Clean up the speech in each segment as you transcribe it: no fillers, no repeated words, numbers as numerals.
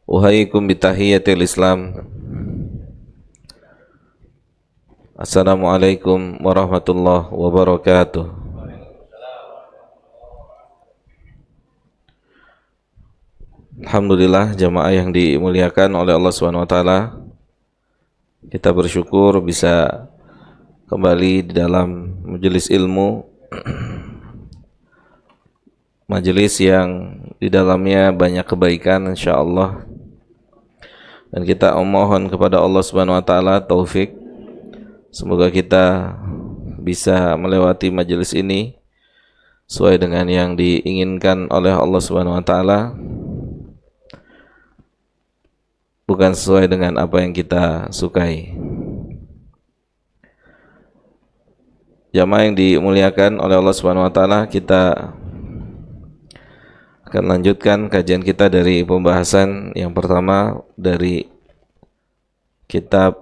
Uhayyikum bitahiyatil Islam. Assalamualaikum warahmatullahi wabarakatuh. Alhamdulillah jamaah yang dimuliakan oleh Allah Subhanahu wa taala. Kita bersyukur bisa kembali di dalam majelis ilmu, majelis yang di dalamnya banyak kebaikan insyaallah. Dan kita memohon kepada Allah Subhanahu wa taala taufik. Semoga kita bisa melewati majelis ini sesuai dengan yang diinginkan oleh Allah Subhanahu wa taala, bukan sesuai dengan apa yang kita sukai. Jamaah yang dimuliakan oleh Allah Subhanahu wa taala, kita akan lanjutkan kajian kita dari pembahasan yang pertama dari kitab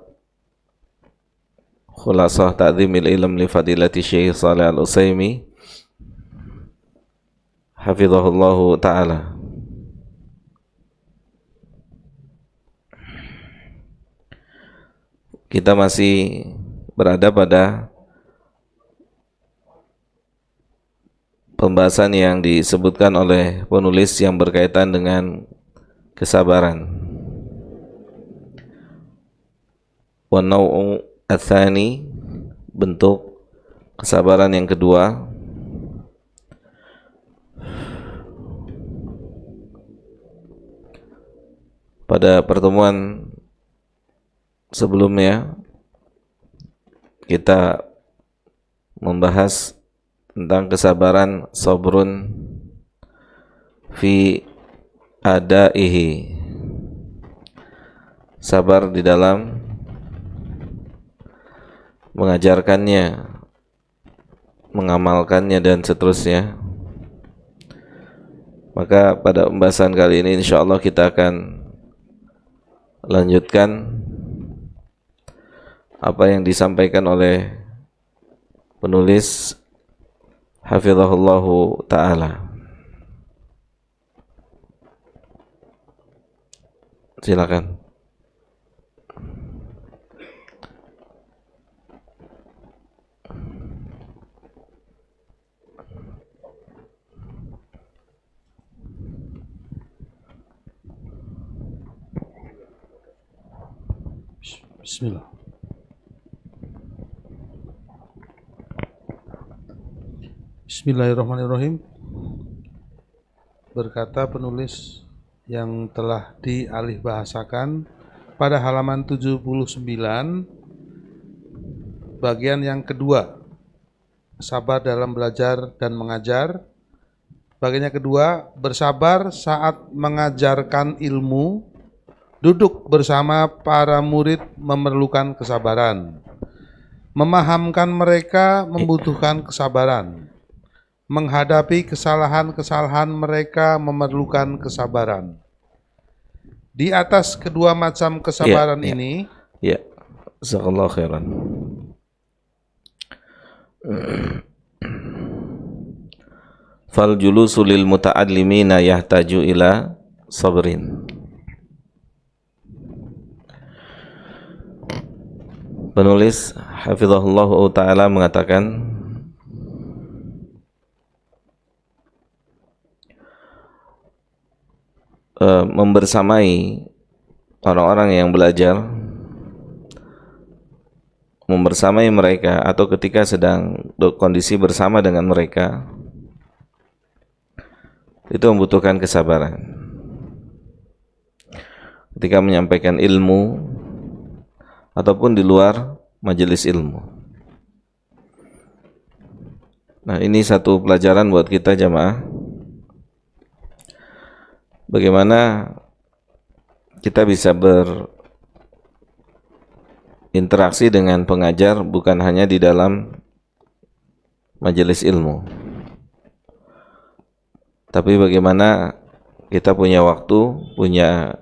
Khulasah Ta'zimil Ilm li Fadilati Syekh Shalih Al-Utsaimin hafizahullahu taala. Kita masih berada pada pembahasan yang disebutkan oleh penulis yang berkaitan dengan kesabaran. Wa naw'u ats-tsani, bentuk kesabaran yang kedua, pada pertemuan sebelumnya kita membahas tentang kesabaran sabrun fi adaihi, sabar di dalam mengajarkannya, mengamalkannya dan seterusnya. Maka pada pembahasan kali ini insyaallah kita akan lanjutkan apa yang disampaikan oleh penulis hafizahullahu ta'ala. Silakan. Bismillah. Bismillahirrahmanirrahim. Berkata penulis yang telah dialihbahasakan pada halaman 79, bagian yang kedua, sabar dalam belajar dan mengajar. Bagian yang kedua, bersabar saat mengajarkan ilmu. Duduk bersama para murid memerlukan kesabaran. Memahamkan mereka membutuhkan kesabaran. Menghadapi kesalahan-kesalahan mereka memerlukan kesabaran. Di atas kedua macam kesabaran ini, Jazakallahu khairan. Fal julusu lil muta'allimina yahtaju ila sabrin. Penulis hafizahullahu ta'ala mengatakan, membersamai orang-orang yang belajar, membersamai mereka atau ketika sedang kondisi bersama dengan mereka, itu membutuhkan kesabaran. Ketika menyampaikan ilmu ataupun di luar majelis ilmu. Nah, ini satu pelajaran buat kita jamaah. Bagaimana kita bisa berinteraksi dengan pengajar bukan hanya di dalam majelis ilmu, tapi bagaimana kita punya waktu, punya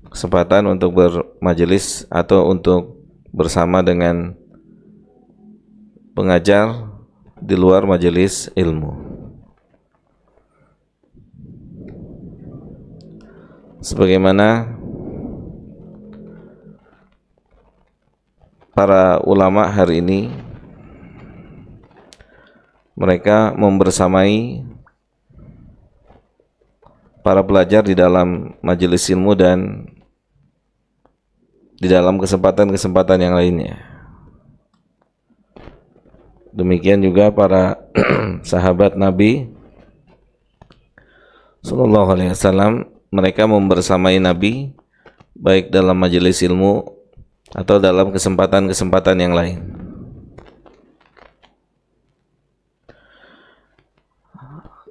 kesempatan untuk bermajelis atau untuk bersama dengan pengajar di luar majelis ilmu. sebagaimana para ulama hari ini mereka membersamai para pelajar di dalam majelis ilmu dan di dalam kesempatan-kesempatan yang lainnya. Demikian juga para sahabat Nabi Sallallahu Alaihi Wasallam, mereka membersamai Nabi baik dalam majelis ilmu atau dalam kesempatan-kesempatan yang lain.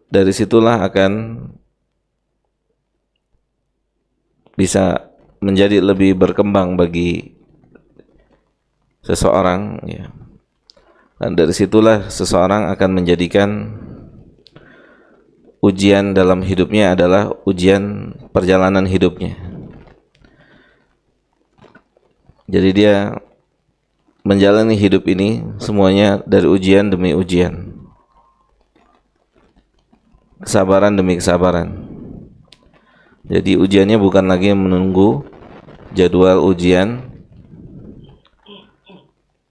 Dari situlah akan bisa menjadi lebih berkembang bagi seseorang, ya. Dan dari situlah seseorang akan menjadikan ujian dalam hidupnya adalah ujian perjalanan hidupnya. Jadi dia menjalani hidup ini semuanya dari ujian demi ujian, kesabaran demi kesabaran. Jadi ujiannya bukan lagi menunggu jadwal ujian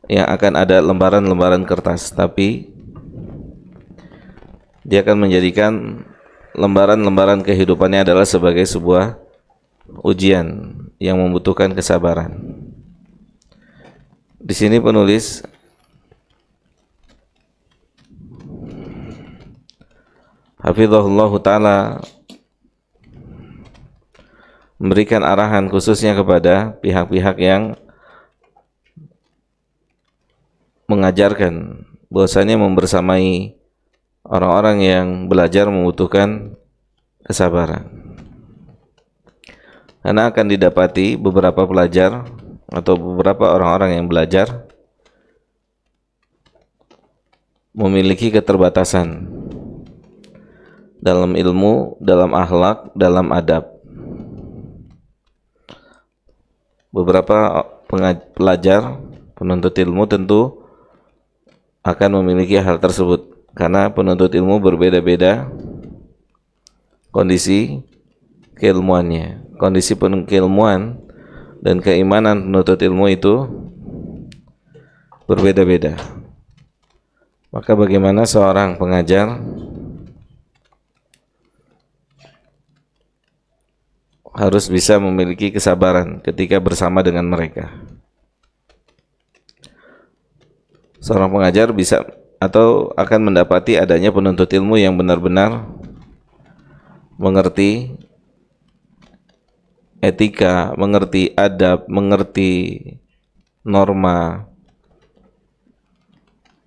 yang akan ada lembaran-lembaran kertas, tapi dia akan menjadikan lembaran-lembaran kehidupannya adalah sebagai sebuah ujian yang membutuhkan kesabaran. Di sini penulis hafizahullah ta'ala memberikan arahan khususnya kepada pihak-pihak yang mengajarkan bahwasanya membersamai orang-orang yang belajar membutuhkan kesabaran. Karena akan didapati beberapa pelajar atau beberapa orang-orang yang belajar memiliki keterbatasan dalam ilmu, dalam akhlak, dalam adab. Beberapa pelajar penuntut ilmu tentu akan memiliki hal tersebut, karena penuntut ilmu berbeda-beda kondisi keilmuannya. Kondisi keilmuan dan keimanan penuntut ilmu itu berbeda-beda. Maka bagaimana seorang pengajar harus bisa memiliki kesabaran ketika bersama dengan mereka. Seorang pengajar bisa atau akan mendapati adanya penuntut ilmu yang benar-benar mengerti etika, mengerti adab, mengerti norma,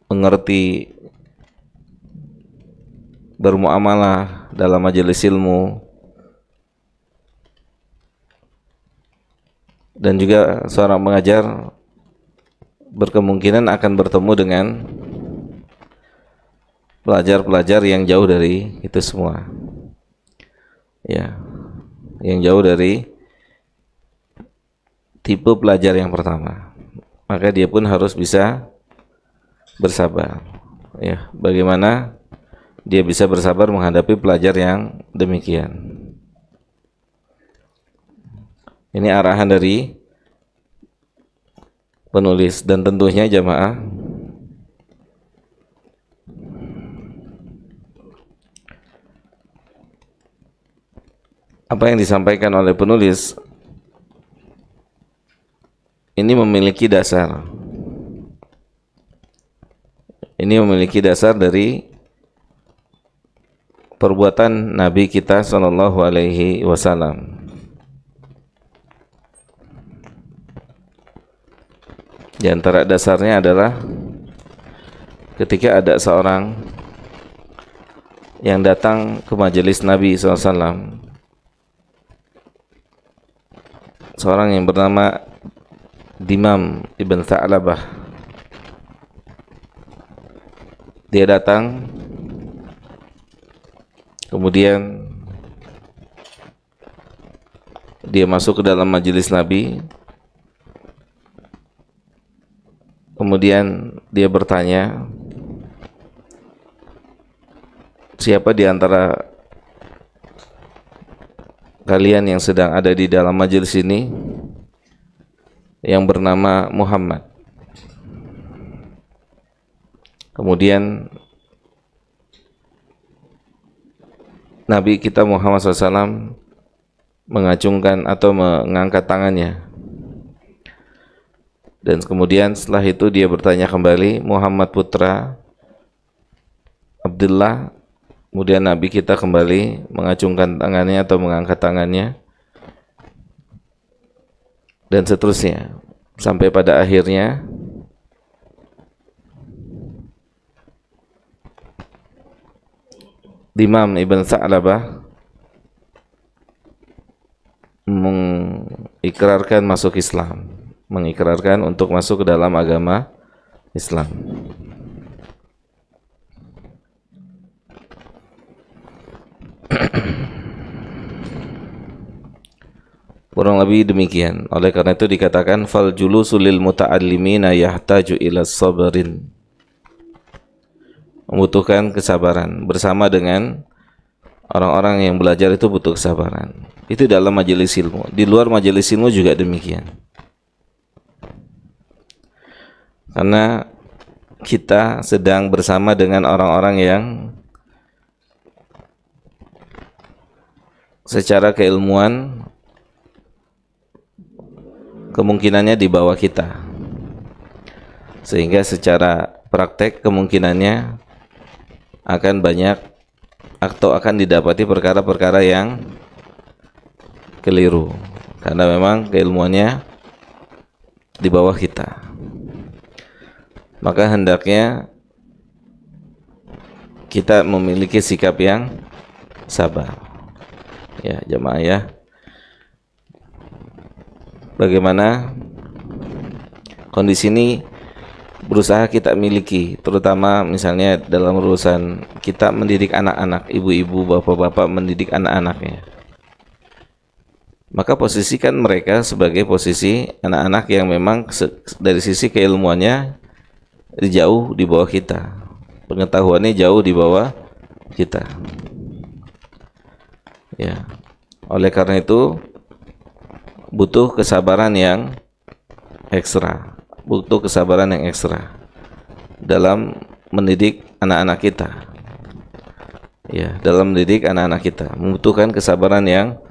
mengerti bermuamalah dalam majelis ilmu, dan juga seorang pengajar berkemungkinan akan bertemu dengan pelajar-pelajar yang jauh dari itu semua, ya, yang jauh dari tipe pelajar yang pertama. Maka dia pun harus bisa bersabar, ya. Bagaimana dia bisa bersabar menghadapi pelajar yang demikian? Ini arahan dari penulis, dan tentunya jamaah apa yang disampaikan oleh penulis ini memiliki dasar. Ini memiliki dasar dari perbuatan Nabi kita Sallallahu Alaihi Wasallam. Di antara dasarnya adalah ketika ada seorang yang datang ke majelis Nabi SAW, seorang yang bernama Dimam ibn Tha'labah. Dia datang, kemudian dia masuk ke dalam majelis Nabi. Kemudian dia bertanya, siapa di antara kalian yang sedang ada di dalam majelis ini yang bernama Muhammad. Kemudian Nabi kita Muhammad SAW mengacungkan atau mengangkat tangannya. Dan kemudian setelah itu dia bertanya kembali, Muhammad putra Abdullah. Kemudian Nabi kita kembali mengacungkan tangannya atau mengangkat tangannya. Dan seterusnya. Sampai pada akhirnya Imam Ibn Sa'labah mengikrarkan masuk Islam, mengikrarkan untuk masuk ke dalam agama Islam. Kurang lebih demikian. Oleh karena itu dikatakan fal julusu lil muta'allimina yahtaju ila sabrin. Membutuhkan kesabaran. Bersama dengan orang-orang yang belajar itu butuh kesabaran. Itu dalam majelis ilmu. Di luar majelis ilmu juga demikian. Karena kita sedang bersama dengan orang-orang yang secara keilmuan kemungkinannya di bawah kita, sehingga secara praktek kemungkinannya akan banyak atau akan didapati perkara-perkara yang keliru karena memang keilmuannya di bawah kita. Maka hendaknya kita memiliki sikap yang sabar. Ya, jamaah ya. Bagaimana kondisi ini berusaha kita miliki, terutama misalnya dalam urusan kita mendidik anak-anak, ibu-ibu, bapak-bapak mendidik anak-anaknya. Maka posisikan mereka sebagai posisi anak-anak yang memang dari sisi keilmuannya jauh di bawah kita, pengetahuannya jauh di bawah kita. Ya, oleh karena itu butuh kesabaran yang ekstra, butuh kesabaran yang ekstra dalam mendidik anak-anak kita. Ya, dalam mendidik anak-anak kita membutuhkan kesabaran yang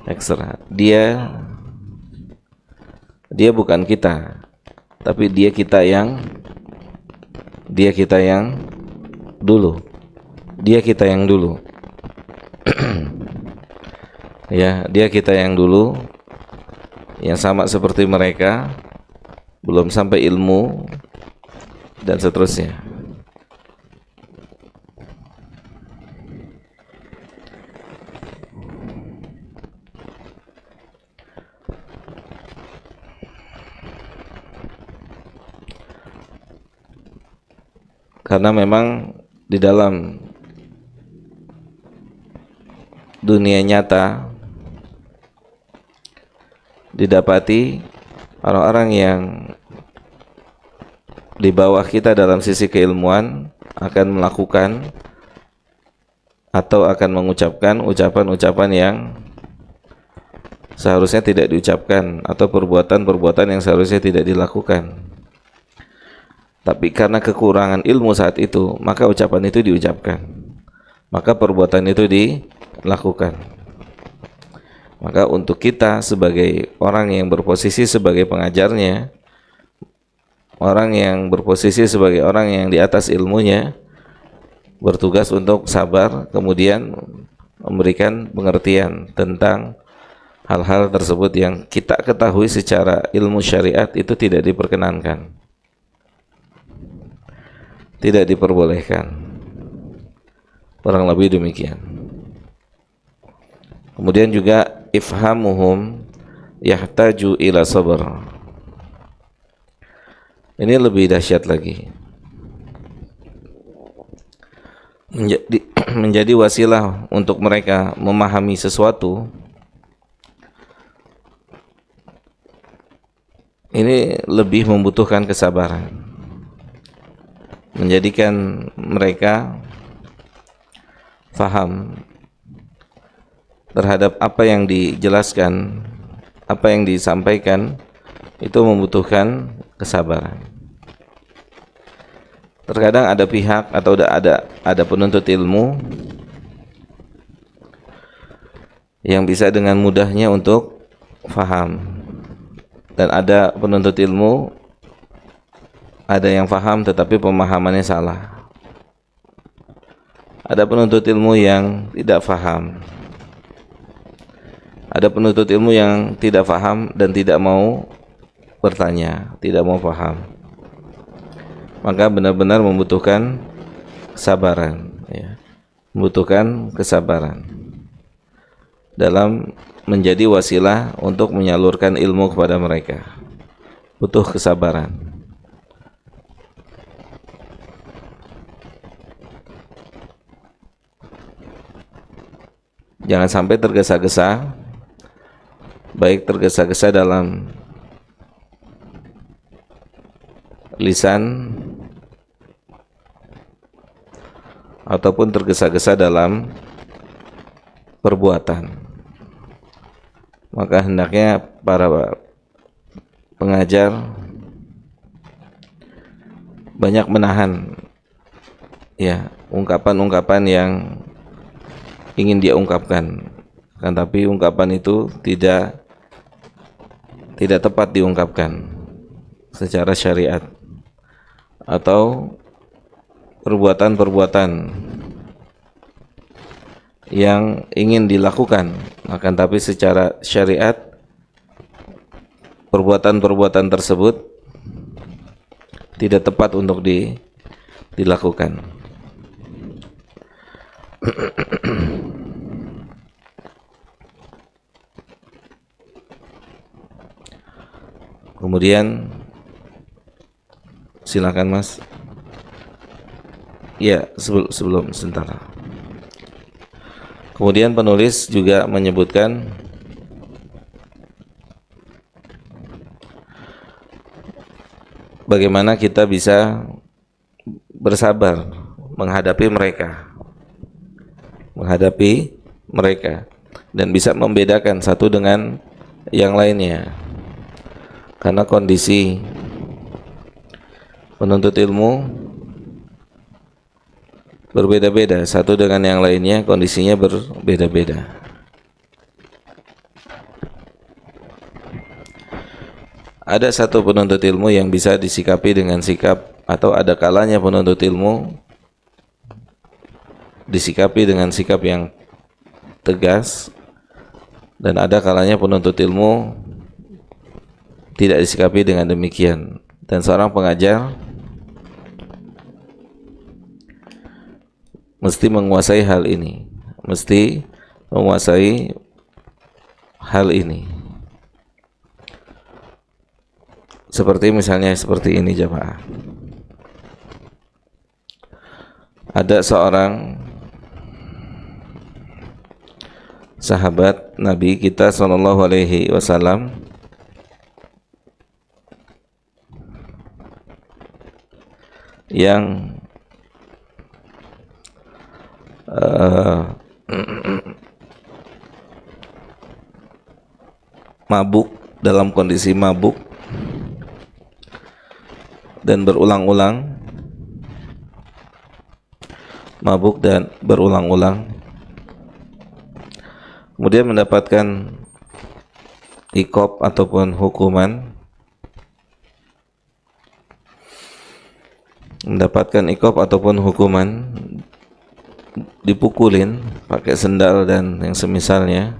ekstra. Dia bukan kita, tapi dia kita yang dulu. Dia kita yang dulu. Ya, dia kita yang dulu, yang sama seperti mereka, belum sampai ilmu dan seterusnya. Karena memang di dalam dunia nyata didapati orang-orang yang di bawah kita dalam sisi keilmuan akan melakukan atau akan mengucapkan ucapan-ucapan yang seharusnya tidak diucapkan atau perbuatan-perbuatan yang seharusnya tidak dilakukan. Tapi karena kekurangan ilmu saat itu, maka ucapan itu diucapkan, maka perbuatan itu dilakukan. Maka untuk kita sebagai orang yang berposisi sebagai pengajarnya, orang yang berposisi sebagai orang yang di atas ilmunya, bertugas untuk sabar, kemudian memberikan pengertian tentang hal-hal tersebut yang kita ketahui secara ilmu syariat itu tidak diperkenankan, tidak diperbolehkan. Kurang lebih demikian. Kemudian juga ifhamuhum yahtaju ila sabr. Ini lebih dahsyat lagi. Menjadi wasilah untuk mereka memahami sesuatu. Ini lebih membutuhkan kesabaran. Menjadikan mereka faham terhadap apa yang dijelaskan, apa yang disampaikan, itu membutuhkan kesabaran. Terkadang ada pihak atau ada penuntut ilmu yang bisa dengan mudahnya untuk faham, dan ada penuntut ilmu, ada yang faham tetapi pemahamannya salah. Ada penuntut ilmu yang tidak faham, ada penuntut ilmu yang tidak faham dan tidak mau bertanya, tidak mau paham. Maka benar-benar membutuhkan kesabaran, ya. Membutuhkan kesabaran dalam menjadi wasilah untuk menyalurkan ilmu kepada mereka. Butuh kesabaran. Jangan sampai tergesa-gesa, baik tergesa-gesa dalam lisan ataupun tergesa-gesa dalam perbuatan. Maka hendaknya para pengajar banyak menahan, ya, ungkapan-ungkapan yang ingin dia ungkapkan, kan, tapi ungkapan itu tidak tepat diungkapkan secara syariat, atau perbuatan-perbuatan yang ingin dilakukan, akan tapi secara syariat perbuatan-perbuatan tersebut tidak tepat untuk dilakukan. Kemudian silakan Mas. Ya, sebelum sebentar. Kemudian penulis juga menyebutkan bagaimana kita bisa bersabar menghadapi mereka dan bisa membedakan satu dengan yang lainnya, karena kondisi penuntut ilmu berbeda-beda, satu dengan yang lainnya kondisinya berbeda-beda. Ada satu penuntut ilmu yang bisa disikapi dengan sikap, atau ada kalanya penuntut ilmu disikapi dengan sikap yang tegas, dan ada kalanya penuntut ilmu tidak disikapi dengan demikian. Dan seorang pengajar mesti menguasai hal ini, seperti misalnya seperti ini, jamaah. Ada seorang sahabat Nabi kita sallallahu alaihi wasallam yang mabuk, dalam kondisi mabuk dan berulang-ulang, kemudian mendapatkan iqab ataupun hukuman, dipukulin pakai sendal dan yang semisalnya.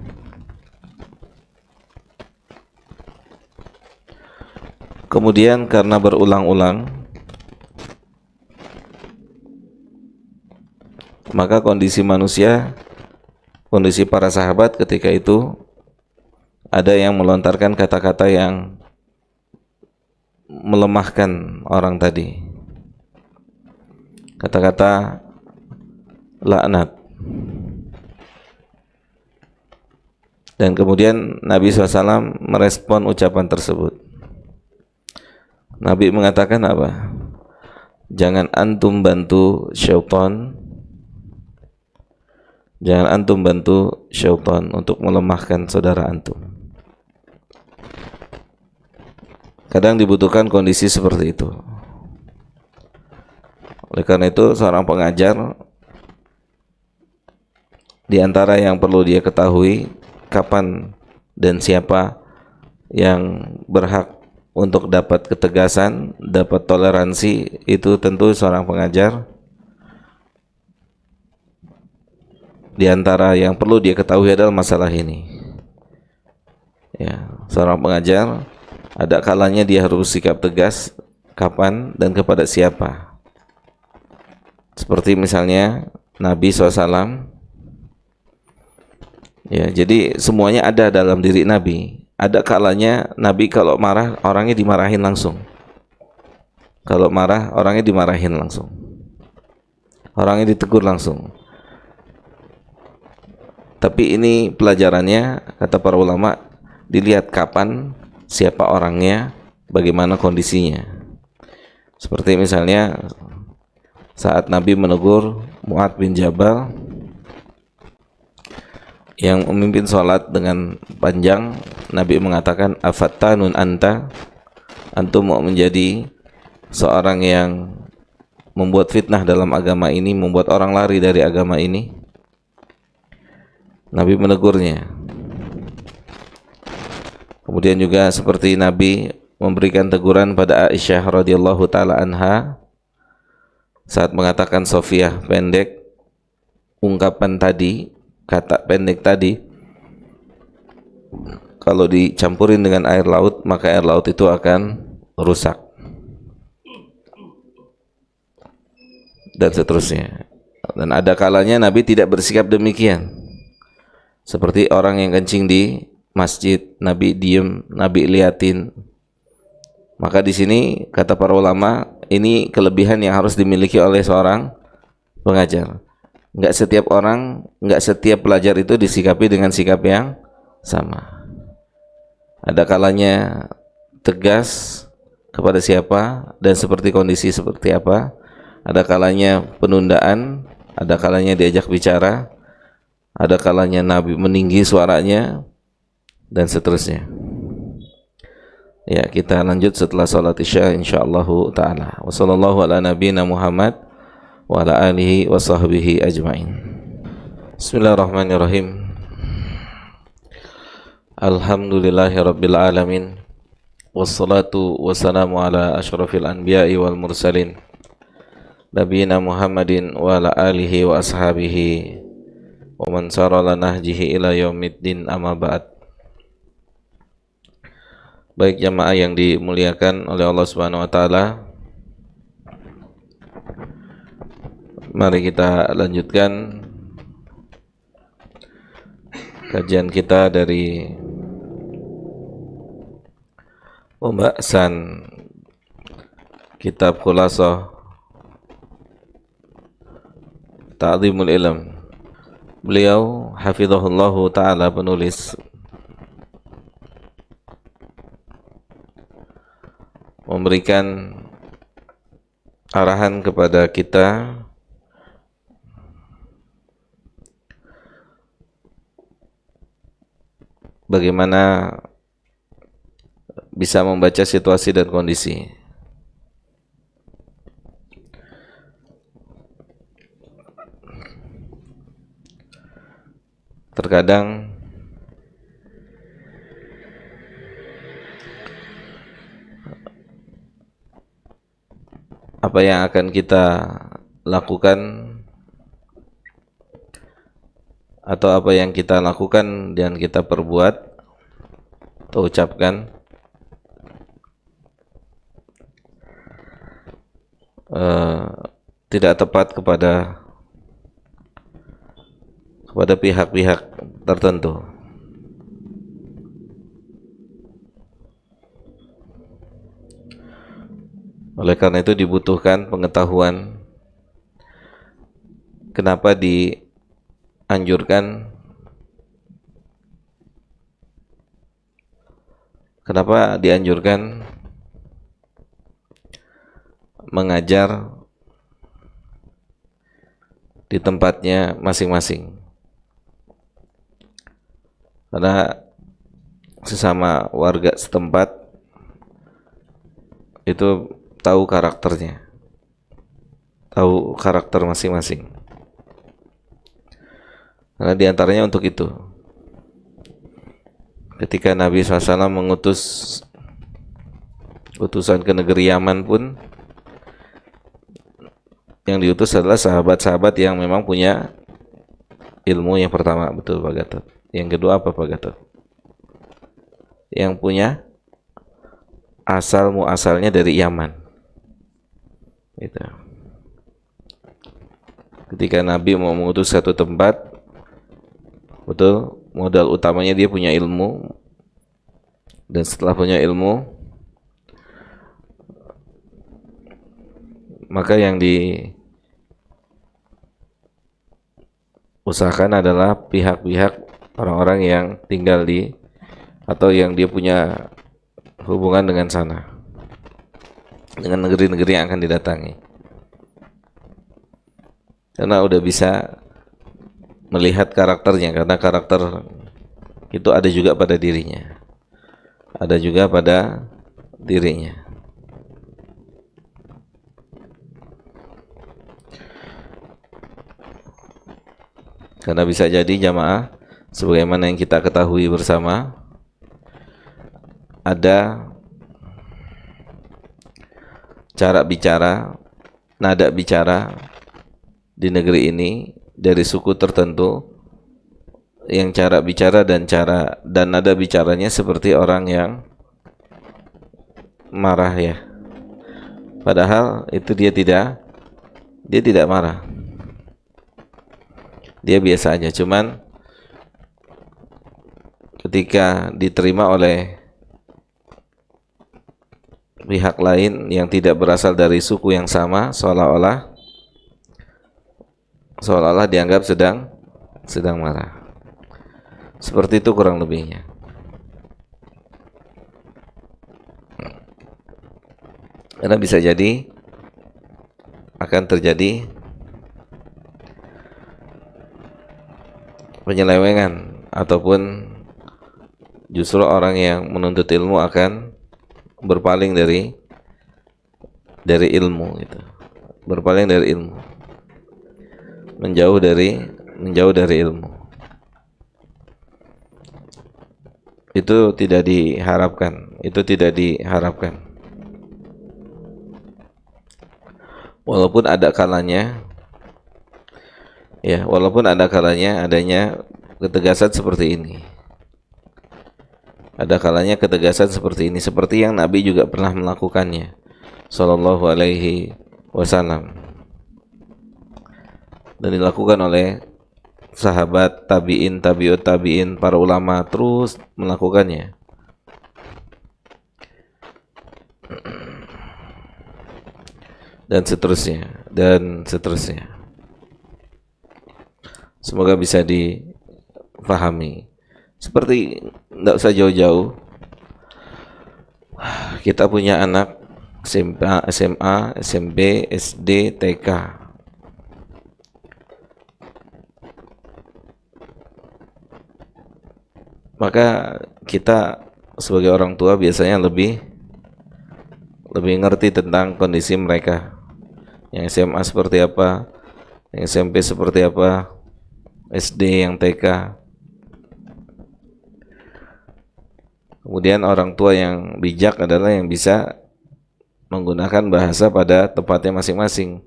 Kemudian karena berulang-ulang, maka kondisi para sahabat ketika itu, ada yang melontarkan kata-kata yang melemahkan orang tadi, kata-kata laknat. Dan kemudian Nabi SAW merespon ucapan tersebut. Nabi mengatakan apa? Jangan antum bantu syaitan Jangan antum bantu syaitan untuk melemahkan saudara antum. Kadang dibutuhkan kondisi seperti itu. Oleh karena itu seorang pengajar, di antara yang perlu dia ketahui kapan dan siapa yang berhak untuk dapat ketegasan, dapat toleransi, itu tentu seorang pengajar. Di antara yang perlu dia ketahui adalah masalah ini. Ya, seorang pengajar ada kalanya dia harus sikap tegas kapan dan kepada siapa. Seperti misalnya Nabi SAW. Ya, jadi semuanya ada dalam diri Nabi. Ada kalanya Nabi kalau marah orangnya dimarahin langsung. Kalau marah orangnya dimarahin langsung. Orangnya ditegur langsung. Tapi ini pelajarannya, kata para ulama, dilihat kapan, siapa orangnya, bagaimana kondisinya. Seperti misalnya saat Nabi menegur Mu'adz bin Jabal yang memimpin sholat dengan panjang, Nabi mengatakan, afattanun anta, antum mau menjadi seorang yang membuat fitnah dalam agama ini, membuat orang lari dari agama ini. Nabi menegurnya. Kemudian juga seperti Nabi memberikan teguran pada Aisyah radhiyallahu taala anha saat mengatakan Sofiyah pendek, ungkapan tadi, kata pendek tadi, kalau dicampurin dengan air laut, maka air laut itu akan rusak. Dan seterusnya. Dan ada kalanya Nabi tidak bersikap demikian. Seperti orang yang kencing di masjid, Nabi diem, Nabi liatin. Maka di sini kata para ulama, ini kelebihan yang harus dimiliki oleh seorang pengajar. Enggak setiap orang, enggak setiap pelajar itu disikapi dengan sikap yang sama. Ada kalanya tegas kepada siapa dan seperti kondisi seperti apa. Ada kalanya penundaan, ada kalanya diajak bicara, ada kalanya Nabi meninggi suaranya, dan seterusnya. Ya, kita lanjut setelah salat Isya insyaallah taala. Wassallallahu ala nabiyina Muhammad wa ala alihi wa sahbihi ajmain. Bismillahirrahmanirrahim. Alhamdulillahirabbil alamin. Wassalatu wassalamu ala asyrafil anbiya'i wal mursalin. Nabiyina Muhammadin wa ala alihi wa ashabihi wa man sara ala nahjihi ila yaumiddin, amma ba'd. Baik jamaah yang dimuliakan oleh Allah Subhanahu wa taala, mari kita lanjutkan kajian kita dari pembahasan kitab Khulasah Ta'dhimul Ilm. Beliau hafizahullahu taala, penulis, memberikan arahan kepada kita bagaimana bisa membaca situasi dan kondisi. Terkadang apa yang akan kita lakukan atau apa yang kita lakukan dan kita perbuat atau ucapkan tidak tepat kepada pihak-pihak tertentu. Oleh karena itu dibutuhkan pengetahuan kenapa dianjurkan mengajar di tempatnya masing-masing. Karena sesama warga setempat itu tahu karakternya, tahu karakter masing-masing. Karena diantaranya untuk itu, ketika Nabi SAW mengutus utusan ke negeri Yaman pun, yang diutus adalah sahabat-sahabat yang memang punya ilmu. Yang pertama, betul Pak Gatot. Yang kedua apa Pak Gatot? Yang punya muasalnya dari Yaman. Gitu. Ketika Nabi mau mengutus satu tempat, betul, modal utamanya dia punya ilmu, dan setelah punya ilmu, maka yang diusahakan adalah pihak-pihak orang-orang yang tinggal di, atau yang dia punya hubungan dengan sana, dengan negeri-negeri yang akan didatangi. Karena udah bisa melihat karakternya, karena karakter itu ada juga pada dirinya, ada juga pada dirinya. Karena bisa jadi jamaah, sebagaimana yang kita ketahui bersama, ada cara bicara, nada bicara di negeri ini dari suku tertentu yang cara bicara dan nada bicaranya seperti orang yang marah ya. Padahal itu dia tidak marah. Dia biasa aja, cuman ketika diterima oleh pihak lain yang tidak berasal dari suku yang sama, seolah-olah dianggap sedang marah. Seperti itu kurang lebihnya. Karena bisa jadi akan terjadi penyelewengan, ataupun justru orang yang menuntut ilmu akan berpaling dari ilmu gitu. Berpaling dari ilmu. Menjauh dari ilmu. Itu tidak diharapkan. Walaupun ada kalanya adanya ketegasan seperti ini. Ada kalanya ketegasan seperti ini, seperti yang Nabi juga pernah melakukannya, sallallahu alaihi wasallam, dan dilakukan oleh sahabat, tabi'in, tabi'ut tabi'in, para ulama terus melakukannya. Dan seterusnya. Semoga bisa difahami. Seperti tidak usah jauh-jauh, kita punya anak SMA, SMP, SD, TK. Maka kita sebagai orang tua biasanya lebih ngerti tentang kondisi mereka. Yang SMA seperti apa, yang SMP seperti apa, SD, yang TK. Kemudian orang tua yang bijak adalah yang bisa menggunakan bahasa pada tempatnya masing-masing.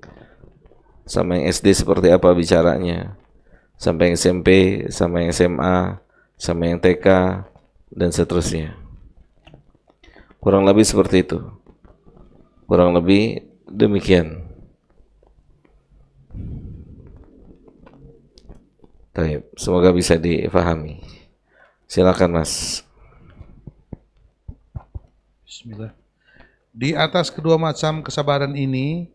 Sama yang SD seperti apa bicaranya, sampai yang SMP, sama yang SMA, sama yang TK, dan seterusnya. Kurang lebih seperti itu. Kurang lebih demikian. Baik, semoga bisa difahami. Silakan Mas. Bismillah. Di atas kedua macam kesabaran ini,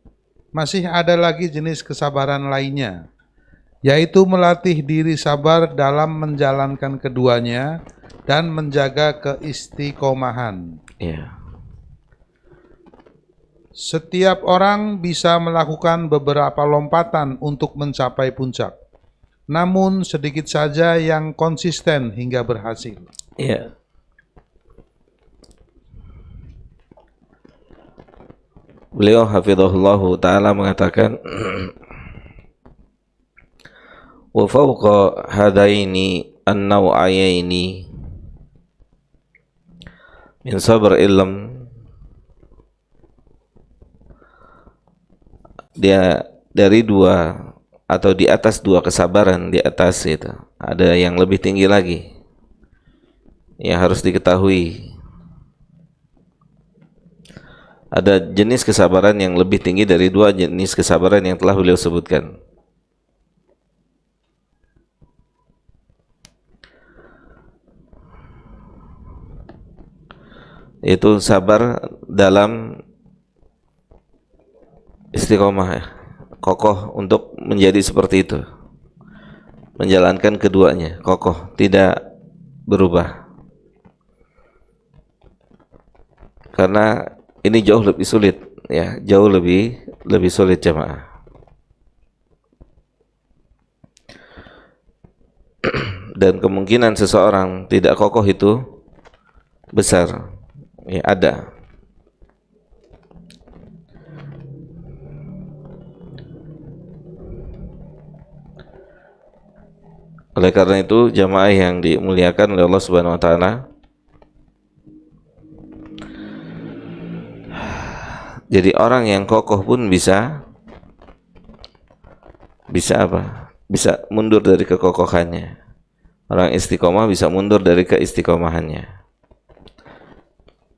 masih ada lagi jenis kesabaran lainnya, yaitu melatih diri sabar dalam menjalankan keduanya dan menjaga keistiqomahan. Ya. Setiap orang bisa melakukan beberapa lompatan untuk mencapai puncak. namun sedikit saja yang konsisten hingga berhasil. Ya. Beliau hafizahullah ta'ala mengatakan wa fawqa hadaini an-naw'ayaini min sabr ilm, dia dari dua atau di atas dua kesabaran, di atas itu ada yang lebih tinggi lagi yang harus diketahui. Ada jenis kesabaran yang lebih tinggi dari dua jenis kesabaran yang telah beliau sebutkan. Itu sabar dalam istiqomah, kokoh untuk menjadi seperti itu, menjalankan keduanya, kokoh, tidak berubah. Karena ini jauh lebih sulit, ya, jauh lebih sulit jemaah. Dan kemungkinan seseorang tidak kokoh itu besar, ya, ada. Oleh karena itu, jamaah yang dimuliakan oleh Allah Subhanahu wa taala, jadi orang yang kokoh pun bisa apa? Bisa mundur dari kekokohannya. Orang istiqomah bisa mundur dari keistiqomahannya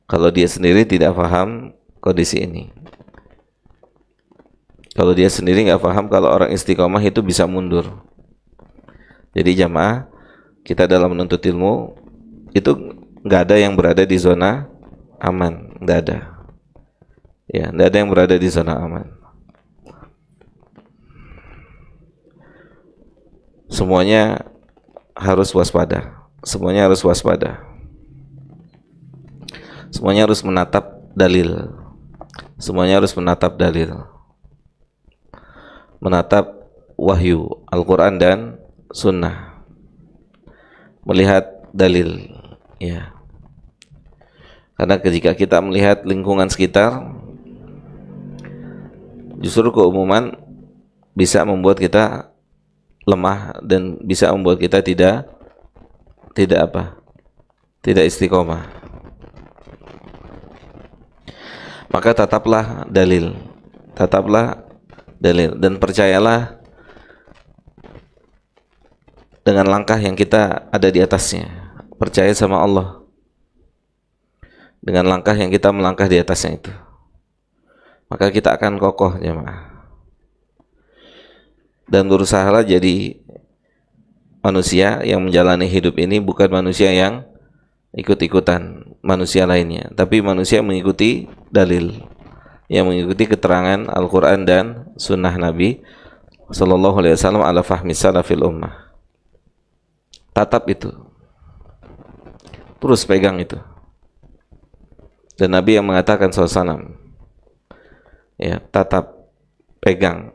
kalau dia sendiri tidak paham kondisi ini. Kalau dia sendiri nggak paham kalau orang istiqomah itu bisa mundur. Jadi jamaah, kita dalam menuntut ilmu itu nggak ada yang berada di zona aman, nggak ada. Ya, nggak ada yang berada di zona aman. Semuanya harus waspada. Semuanya harus waspada. Semuanya harus menatap dalil. Semuanya harus menatap dalil. Menatap wahyu Al-Quran dan Sunnah. Melihat dalil, ya. Karena ketika kita melihat lingkungan sekitar, justru keumuman bisa membuat kita lemah dan bisa membuat kita tidak istiqomah. Maka tetaplah dalil dan percayalah dengan langkah yang kita ada di atasnya. Percaya sama Allah dengan langkah yang kita melangkah di atasnya itu, maka kita akan kokoh jemaah. Dan berusahalah jadi manusia yang menjalani hidup ini bukan manusia yang ikut-ikutan manusia lainnya, tapi manusia yang mengikuti dalil, yang mengikuti keterangan Al-Quran dan Sunnah Nabi Sallallahu Alaihi Wasallam ala fahmi salafil ummah. Tatap itu, terus pegang itu. Dan Nabi yang mengatakan SAW, ya, tatap, pegang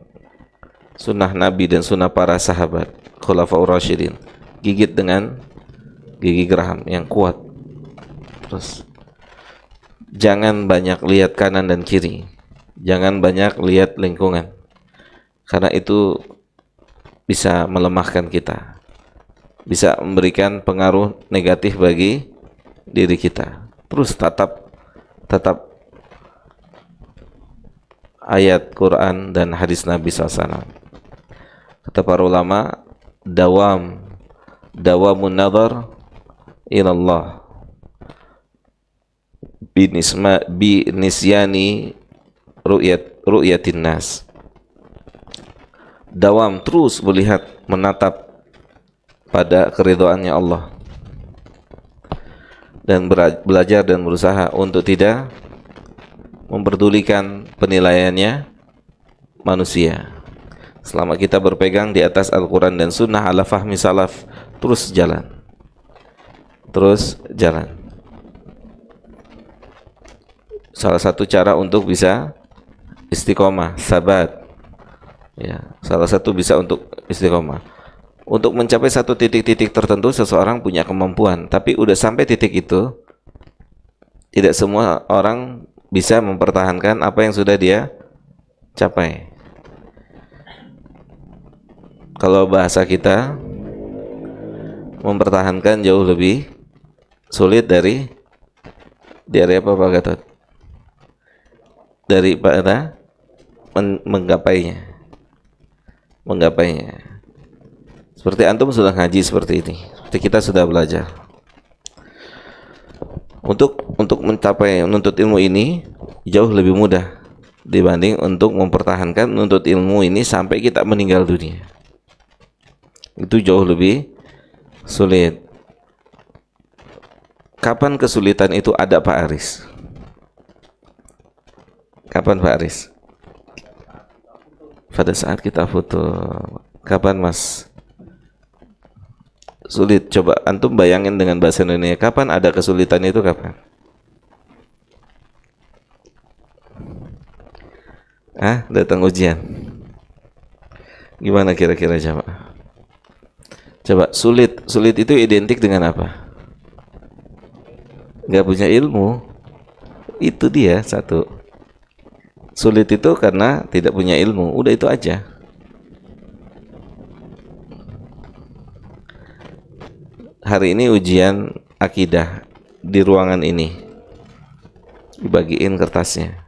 sunnah Nabi dan sunnah para sahabat Khulafaur Rasyidin, gigit dengan gigi geraham yang kuat. Terus jangan banyak lihat kanan dan kiri, jangan banyak lihat lingkungan, karena itu bisa melemahkan kita, bisa memberikan pengaruh negatif bagi diri kita. Terus tatap ayat Quran dan hadis Nabi SAW. Kata para ulama, dawamun nazar ilallah binisyani ru'yatin nas. Dawam, terus melihat, menatap pada keridhaannya Allah, dan belajar dan berusaha untuk tidak memperdulikan penilaiannya manusia. Selama kita berpegang di atas Al-Quran dan Sunnah ala fahmi salaf, terus jalan. Salah satu cara untuk bisa istiqomah, sabat, ya, salah satu bisa untuk istiqomah, Untuk mencapai satu titik-titik tertentu seseorang punya kemampuan, tapi udah sampai titik itu, tidak semua orang bisa mempertahankan apa yang sudah dia capai. Kalau bahasa kita, mempertahankan jauh lebih sulit dari apa Pak Gatot? Daripada menggapainya. Seperti antum sudah ngaji seperti ini, seperti kita sudah belajar. Untuk mencapai menuntut ilmu ini jauh lebih mudah dibanding untuk mempertahankan menuntut ilmu ini sampai kita meninggal dunia. Itu jauh lebih sulit. Kapan kesulitan itu ada Pak Aris? Kapan Pak Aris? Pada saat kita foto. Kapan Mas? Sulit. Coba antum bayangin dengan bahasa Indonesia. Kapan ada kesulitan itu kapan? Datang ujian. Gimana kira-kira coba? Coba sulit itu identik dengan apa? Gak punya ilmu. Itu dia satu. Sulit itu karena tidak punya ilmu. Udah itu aja. Hari ini ujian akidah di ruangan ini. Dibagiin kertasnya.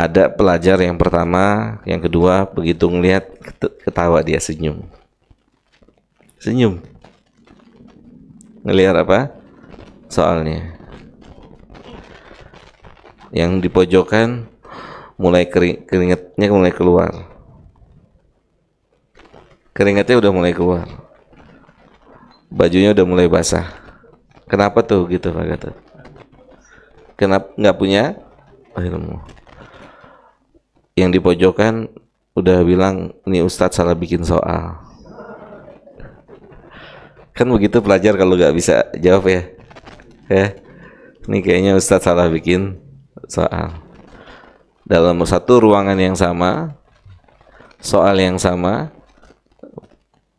Ada pelajar yang pertama, yang kedua, begitu ngelihat ketawa dia senyum. Senyum. Ngelihat apa? Soalnya. Yang di pojokan mulai keringatnya mulai keluar. Keringatnya udah mulai keluar. Bajunya udah mulai basah. Kenapa tuh gitu Pak Gatot? Kenapa nggak punya ilmu? Yang di pojokan udah bilang, ini Ustadz salah bikin soal. Kan begitu pelajar kalau nggak bisa jawab ya. Ini kayaknya Ustadz salah bikin soal. Dalam satu ruangan yang sama, soal yang sama,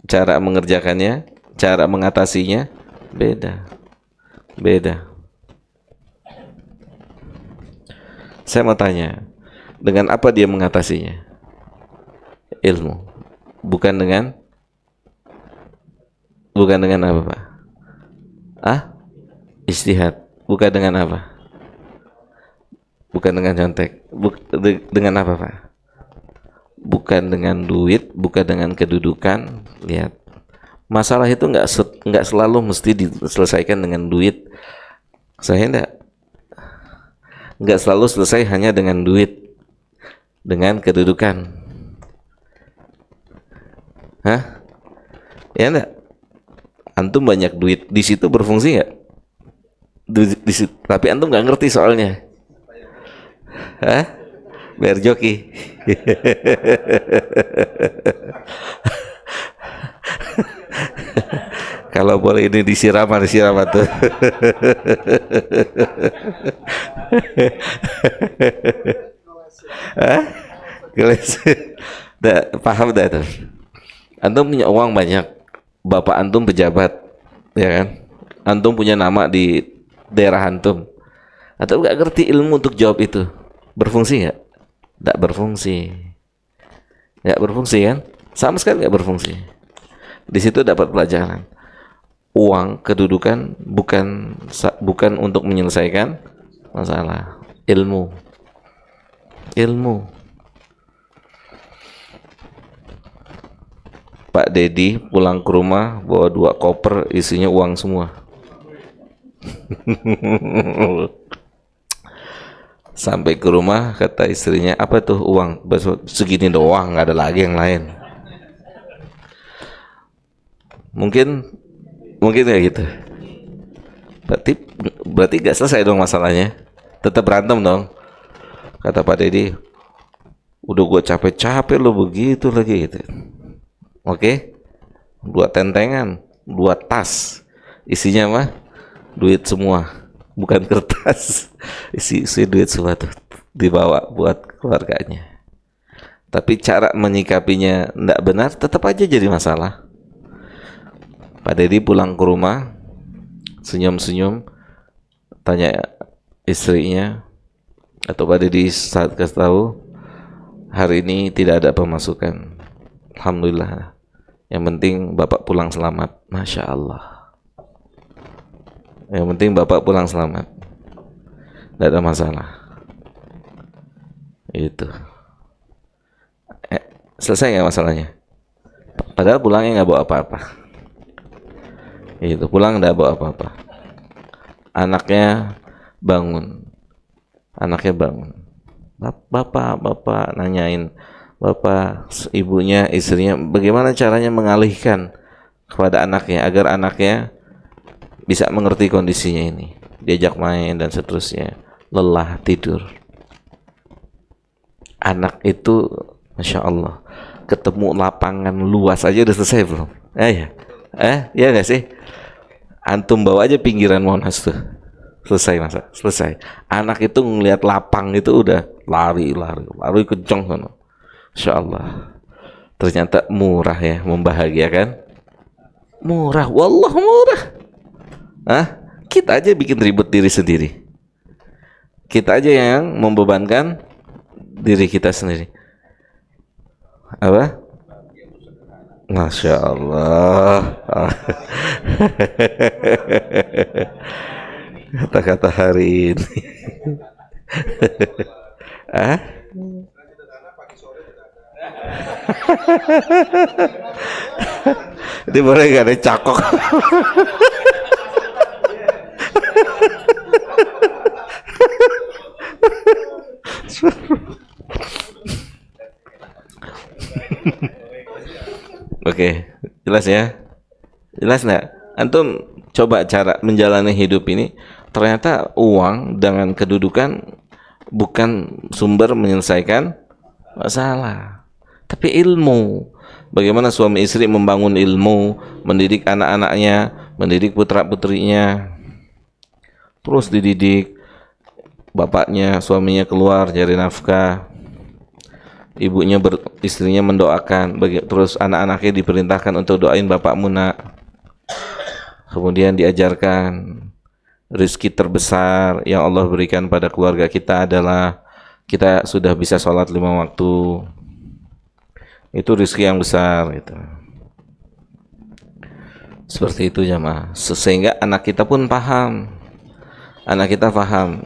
cara mengerjakannya, cara mengatasinya beda. Saya mau tanya, dengan apa dia mengatasinya? Ilmu. Bukan dengan apa Pak? Ijtihad. Bukan dengan apa? Bukan dengan contek. Dengan apa Pak? Bukan dengan duit, bukan dengan kedudukan. Lihat, masalah itu nggak selalu mesti diselesaikan dengan duit. Saya nggak selalu selesai hanya dengan duit, dengan kedudukan. Ya enggak? Antum banyak duit di situ berfungsi nggak? Tapi antum nggak ngerti soalnya. Biar joki. Kalau boleh ini disiram tuh. Paham dah tuh. Antum punya uang banyak, bapak antum pejabat, ya kan? Antum punya nama di daerah antum, atau nggak ngerti ilmu untuk jawab itu, berfungsi nggak? Nggak berfungsi kan? Sama sekali nggak berfungsi. Di situ dapat pelajaran. Uang, kedudukan bukan untuk menyelesaikan masalah. Ilmu. Pak Dedi pulang ke rumah bawa 2 koper isinya uang semua. Sampai ke rumah kata istrinya, apa tuh uang? Segini doang, nggak ada lagi yang lain. Mungkin kayak gitu. Berarti nggak selesai dong masalahnya. Tetap berantem dong. Kata Pak Dedi, udah gue capek-capek lo begitu lagi gitu. Oke, 2 tentengan, 2 tas, isinya mah duit semua, bukan kertas. Isi duit semua tuh dibawa buat keluarganya. tapi cara menyikapinya tidak benar, tetap aja jadi masalah. Pak Dedi pulang ke rumah, senyum-senyum, tanya istrinya, atau Pak Dedi saat kasih tahu, hari ini tidak ada pemasukan. Alhamdulillah. Yang penting Bapak pulang selamat. Masya Allah. Yang penting Bapak pulang selamat. Tidak ada masalah. Itu. Selesai nggak masalahnya? Padahal pulangnya nggak bawa apa-apa. Itu pulang nggak bawa apa-apa. Anaknya bangun. Bapak nanyain, bapak, ibunya, istrinya, bagaimana caranya mengalihkan kepada anaknya agar anaknya bisa mengerti kondisinya ini. Diajak main dan seterusnya. Lelah tidur. Anak itu, masya Allah, ketemu lapangan luas aja udah selesai belum? Ya nggak sih? Antum bawa aja pinggiran Monas tuh. Selesai masa, selesai. Anak itu ngelihat lapang itu udah lari kenceng kan. Insya Allah. Ternyata murah ya, membahagiakan. Murah, wallah murah. Kita aja bikin ribet diri sendiri. Kita aja yang membebankan diri kita sendiri. Apa? Masya Allah. Kata-kata hari ini. Ini boleh gak ada cakok? Oke, jelas ya? Jelas nggak? Antum coba cara menjalani hidup ini, ternyata uang dengan kedudukan bukan sumber menyelesaikan masalah, tapi ilmu. Bagaimana suami istri membangun ilmu, mendidik anak-anaknya, mendidik putra-putrinya, terus dididik. Bapaknya, suaminya keluar cari nafkah, ibunya istrinya mendoakan, terus anak-anaknya diperintahkan untuk doain bapakmu nak. Kemudian diajarkan rezeki terbesar yang Allah berikan pada keluarga kita adalah kita sudah bisa sholat 5 waktu. Itu rezeki yang besar gitu. Seperti itu jamaah. Sehingga anak kita pun paham. Anak kita paham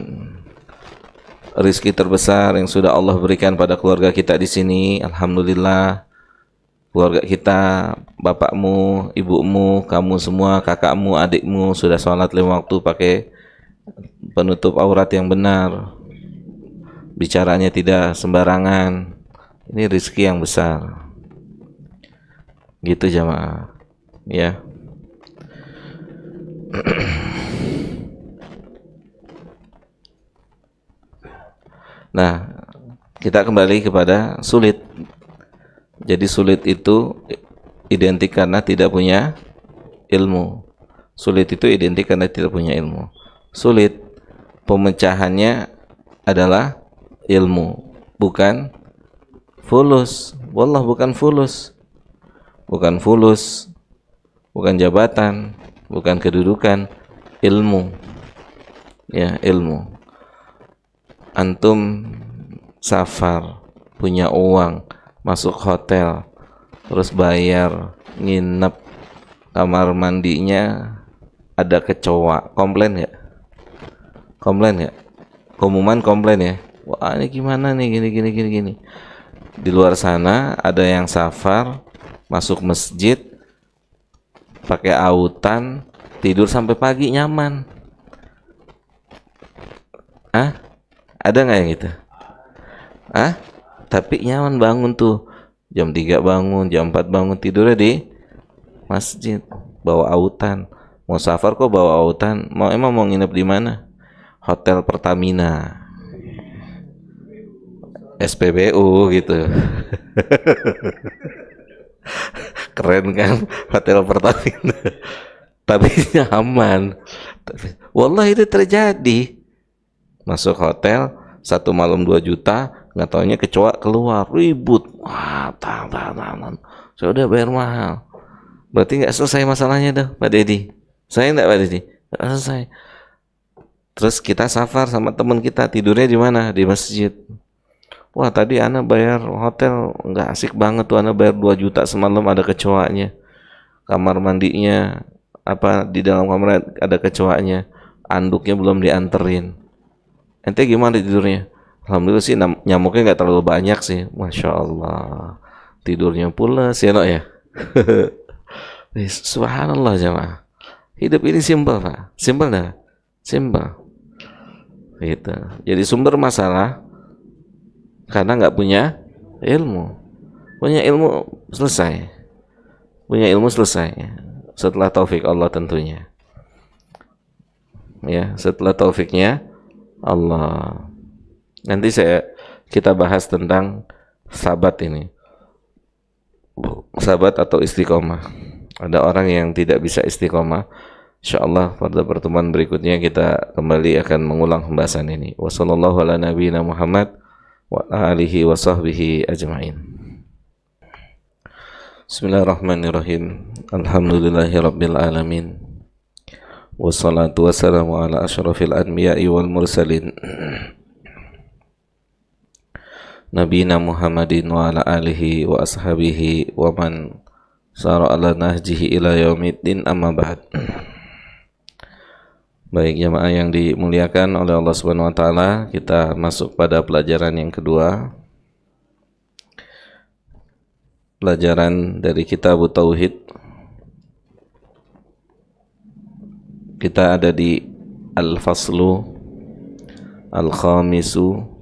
rezeki terbesar yang sudah Allah berikan pada keluarga kita di sini. Alhamdulillah, keluarga kita, bapakmu, ibumu, kamu semua, kakakmu, adikmu sudah sholat 5 waktu pakai penutup aurat yang benar, bicaranya tidak sembarangan. Ini rezeki yang besar. Gitu jamaah, ya. Nah, kita kembali kepada sulit. Jadi sulit itu identik karena tidak punya ilmu. Sulit itu identik karena tidak punya ilmu. Sulit pemecahannya adalah ilmu, bukan fulus. Wallah, bukan fulus. Bukan fulus, bukan jabatan, bukan kedudukan, ilmu. Ya, ilmu. Antum safar, punya uang, masuk hotel, terus bayar, nginep, kamar mandinya ada kecoa, komplain ya? Komplain ya? Pengumuman komplain ya? Wah, ini gimana nih, gini. Di luar sana ada yang safar, masuk masjid, pakai autan, tidur sampai pagi nyaman. Ada nggak yang gitu? Tapi nyaman, bangun tuh jam 3 bangun, jam 4 bangun, tidurnya di masjid, bawa autan. Mau safar kok bawa autan? Emang mau nginep di mana? Hotel Pertamina, SPBU gitu. Keren kan Hotel Pertamina. Tapi nyaman. Wallah itu terjadi. Masuk hotel 1 malam 2 juta, nggak taunya kecoa keluar, ribut, wah, saya udah bayar mahal. Berarti nggak selesai masalahnya dah, Pak Dedi. Saya nggak, Pak Dedi? Nggak selesai. Terus kita safar sama teman kita, tidurnya di mana? Di masjid. Wah, tadi ana bayar hotel nggak asik banget tuh, ana bayar 2 juta semalam, ada kecoanya. Kamar mandinya di dalam kamar ada kecoanya. Anduknya belum dianterin. Ente gimana tidurnya? Alhamdulillah sih nyamuknya nggak terlalu banyak sih, masya Allah. Tidurnya pulas ya, ya. Subhanallah jemaah. Hidup ini simpel, Pak. Simpel dah. Simpel. Gitu. Jadi sumber masalah karena nggak punya ilmu. Punya ilmu selesai. Punya ilmu selesai. Setelah taufik Allah tentunya. Ya, setelah taufiknya Allah. Nanti kita bahas tentang sabat ini. Sabat atau istiqomah. Ada orang yang tidak bisa istiqomah. InsyaAllah pada pertemuan berikutnya kita kembali akan mengulang pembahasan ini. Wassallallahu ala nabiyina Muhammad wa alihi wa sahbihi ajma'in. Bismillahirrahmanirrahim. Alhamdulillahi rabbil alamin. Wassalatu wassalamu ala asyrafil anbiya'i wal mursalin. Nabiyina Muhammadin wa ala alihi wa ashabihi wa man sara ala nahjihi ila yaumiddin, amma ba'd. Baik jamaah yang dimuliakan oleh Allah Subhanahu wa taala, kita masuk pada pelajaran yang kedua. Pelajaran dari kitab Tauhid. Kita ada di Al-Faslu Al-Khamisu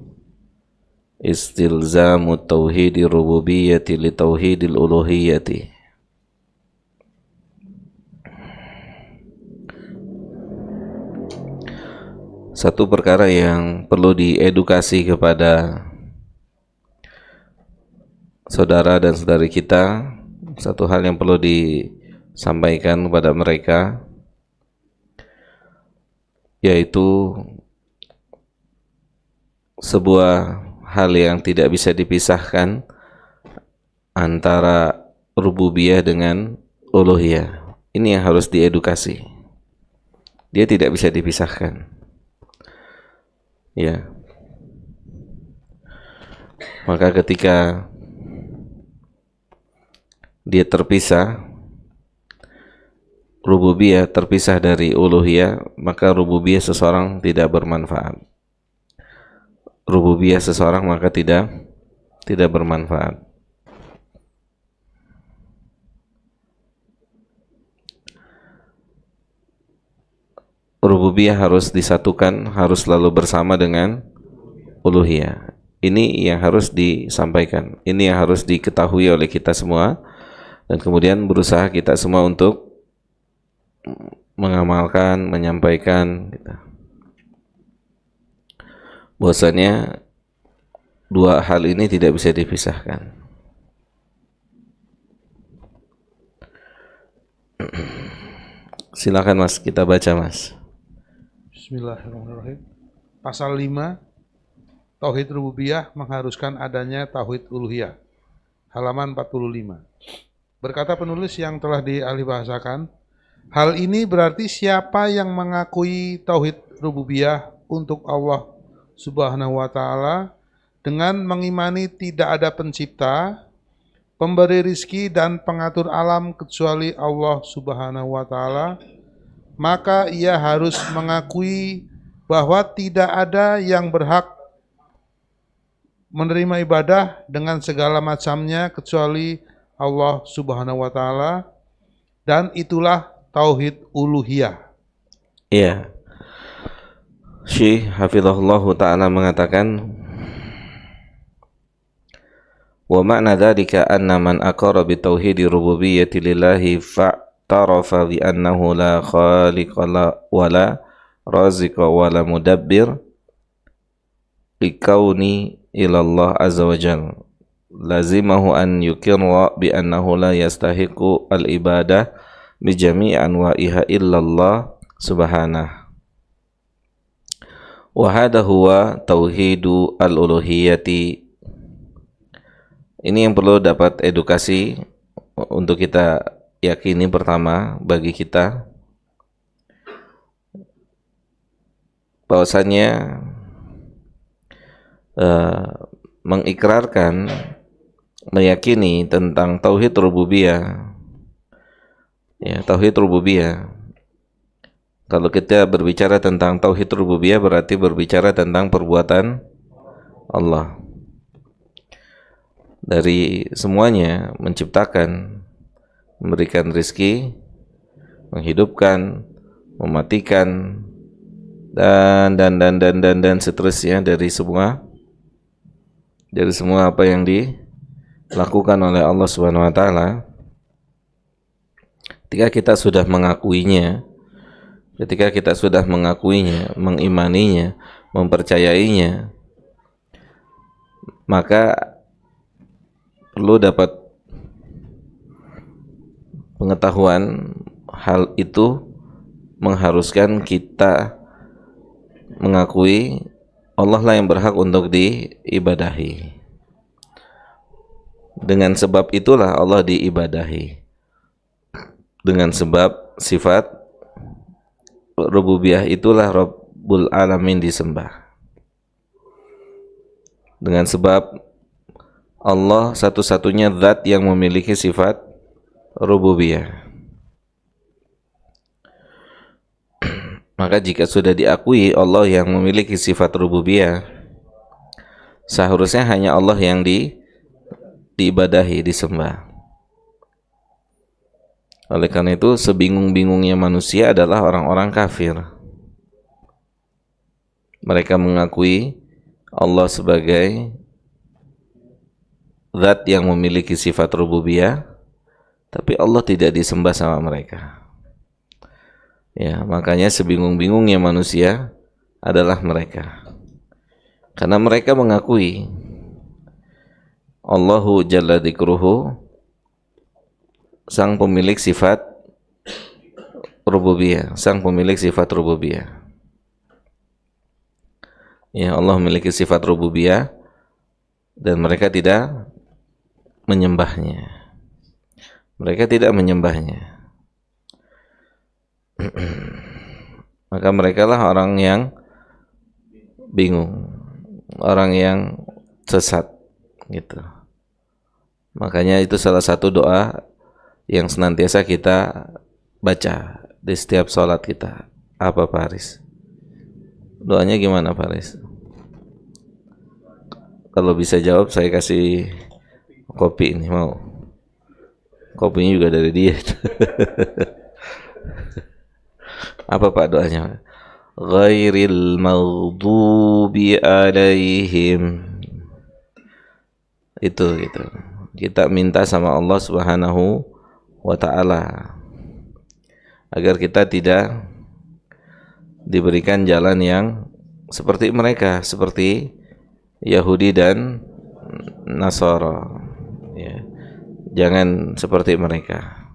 Istilzamu Tauhidi Rububiyyati li Tauhidil Uluhiyyati. Satu perkara yang perlu diedukasi kepada saudara dan saudari kita, satu hal yang perlu disampaikan kepada mereka, yaitu sebuah hal yang tidak bisa dipisahkan antara rububiyah dengan uluhiyah. Ini yang harus diedukasi. Dia tidak bisa dipisahkan. Ya. Maka ketika dia terpisah, rububiyah terpisah dari uluhiyah, maka rububiyah seseorang tidak bermanfaat. Rububiyah seseorang maka tidak bermanfaat. Rububiyah harus disatukan, harus selalu bersama dengan uluhiyah. Ini yang harus disampaikan, ini yang harus diketahui oleh kita semua, dan kemudian berusaha kita semua untuk mengamalkan, menyampaikan bahwasanya dua hal ini tidak bisa dipisahkan. Silakan Mas, kita baca Mas. Bismillahirrahmanirrahim. Pasal 5, Tauhid Rububiyah mengharuskan adanya Tauhid Uluhiyah. Halaman 45. Berkata penulis yang telah dialihbahasakan, hal ini berarti siapa yang mengakui Tauhid Rububiyah untuk Allah Subhanahu wa ta'ala dengan mengimani tidak ada pencipta, pemberi rizki dan pengatur alam kecuali Allah Subhanahu wa ta'ala, maka ia harus mengakui bahwa tidak ada yang berhak menerima ibadah dengan segala macamnya kecuali Allah Subhanahu wa ta'ala, dan itulah Tauhid Uluhiyah. Iya. Syekh Hafizahullah ta'ala mengatakan, wa ma'na dzalika anna man aqara bi tauhidi rububiyyati lillahi fa'tarafa bi annahu la khaliqa wala raziqa wala mudabbir likauni ila Allah azza wa jalla, lazimahu an yukirra bi annahu la yastahiqu al-ibadah bi jami'i anwa'iha illa Allah subhanahu. Wa hadha huwa tauhidu al-uluhiyyati Ini yang perlu dapat edukasi untuk kita yakini. Pertama, bagi kita bahwasannya mengikrarkan, meyakini tentang tauhid rububiyah. Ya, tauhid rububiyah. Kalau kita berbicara tentang tauhid rububiyah berarti berbicara tentang perbuatan Allah. Dari semuanya, menciptakan, memberikan rizki, menghidupkan, mematikan, dan seterusnya, dari semua apa yang dilakukan oleh Allah Subhanahu wa taala. Ketika kita sudah mengakuinya, mengimaninya, mempercayainya, maka perlu dapat pengetahuan hal itu mengharuskan kita mengakui Allah lah yang berhak untuk diibadahi. Dengan sebab itulah Allah diibadahi. Dengan sebab sifat rububiyah itulah Rabbul Alamin disembah. Dengan sebab Allah satu-satunya zat yang memiliki sifat rububiyah. Maka jika sudah diakui Allah yang memiliki sifat rububiyah, seharusnya hanya Allah yang diibadahi, disembah. Oleh karena itu, sebingung-bingungnya manusia adalah orang-orang kafir. Mereka mengakui Allah sebagai zat yang memiliki sifat rububiyah, tapi Allah tidak disembah sama mereka. Ya, makanya sebingung-bingungnya manusia adalah mereka. Karena mereka mengakui Allahu Jalla Dzikruhu, sang pemilik sifat rububiyah, sang pemilik sifat rububiyah. Ya, Allah memiliki sifat rububiyah dan mereka tidak menyembahnya. Mereka tidak menyembahnya. Maka mereka lah orang yang bingung, orang yang sesat gitu. Makanya itu salah satu doa yang senantiasa kita baca di setiap sholat kita. Apa Pak Haris? Doanya gimana Pak Haris? Kalau bisa jawab saya kasih kopi ini, mau? Kopinya juga dari dia. Apa Pak doanya? Ghairil maghdubi alaihim. Itu gitu. Kita minta sama Allah Subhanahu wa taala agar kita tidak diberikan jalan yang seperti mereka, seperti Yahudi dan Nasara. Ya. Jangan seperti mereka.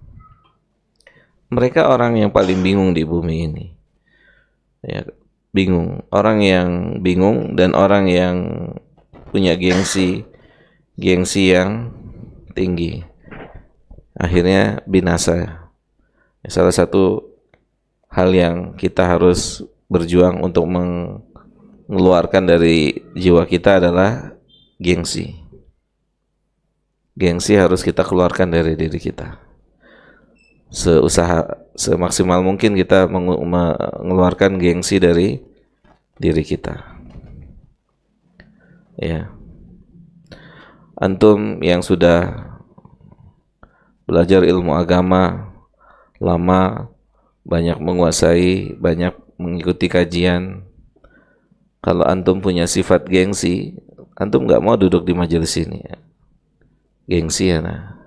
Mereka orang yang paling bingung di bumi ini. Ya, bingung. Orang yang bingung dan orang yang punya gengsi yang tinggi. Akhirnya binasa. Salah satu hal yang kita harus berjuang untuk mengeluarkan dari jiwa kita adalah gengsi. Gengsi harus kita keluarkan dari diri kita. Semaksimal mungkin kita mengeluarkan gengsi dari diri kita. Ya. Antum yang sudah belajar ilmu agama lama, banyak menguasai, banyak mengikuti kajian. Kalau antum punya sifat gengsi, antum nggak mau duduk di majelis ini. Gengsi ya, nah.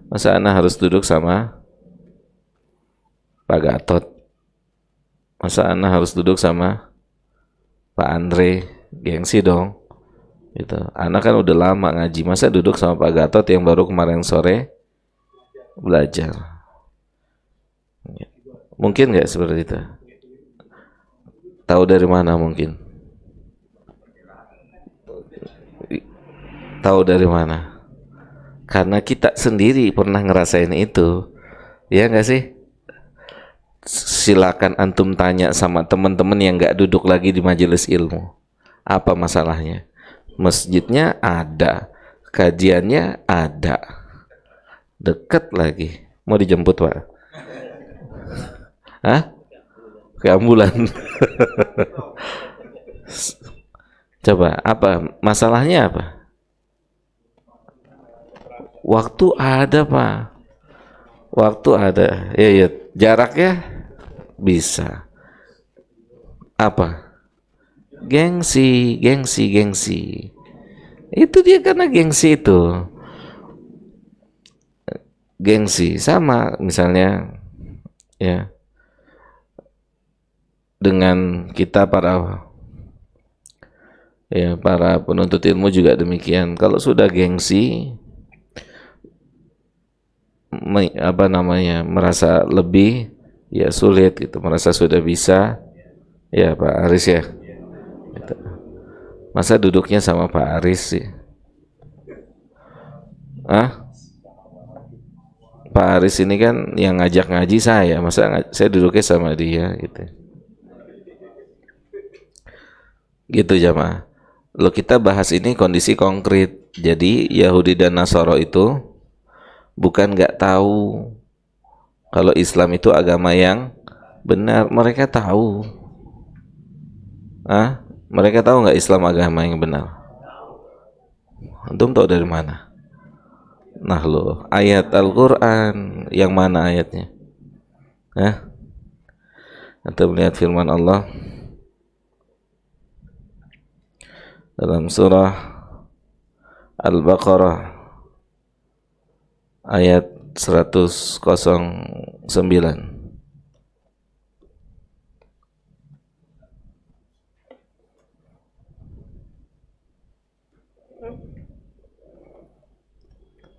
Masa ana harus duduk sama Pak Gatot? Masa ana harus duduk sama Pak Andre? Gengsi dong. Gitu. Ana kan udah lama ngaji, masa duduk sama Pak Gatot yang baru kemarin sore belajar? Mungkin nggak seperti itu? Tahu dari mana mungkin? Tahu dari mana? Karena kita sendiri pernah ngerasain itu. Ya nggak sih? Silakan antum tanya sama teman-teman yang nggak duduk lagi di majelis ilmu. Apa masalahnya? Masjidnya ada, kajiannya ada, deket lagi. Mau dijemput, Pak? Hah? Ke ambulan. Coba, apa masalahnya apa? Waktu ada, Pak. Waktu ada. Ya, ya, jaraknya bisa. Apa? Gengsi, gengsi, gengsi. Itu dia karena gengsi itu. Gengsi sama misalnya ya dengan kita para penuntut ilmu juga demikian. Kalau sudah gengsi merasa lebih, ya sulit gitu, merasa sudah bisa, ya Pak Aris ya gitu. Masa duduknya sama Pak Aris sih? Pak Aris ini kan yang ngajak ngaji saya, masa saya duduknya sama dia gitu. Gitu jamaah. Lo kita bahas ini kondisi konkret. Jadi Yahudi dan Nasara itu bukan nggak tahu kalau Islam itu agama yang benar, mereka tahu. Mereka tahu nggak Islam agama yang benar? Antum tahu dari mana? Nah lo, ayat Al-Quran yang mana ayatnya? Antum melihat firman Allah dalam surah Al-Baqarah ayat 109.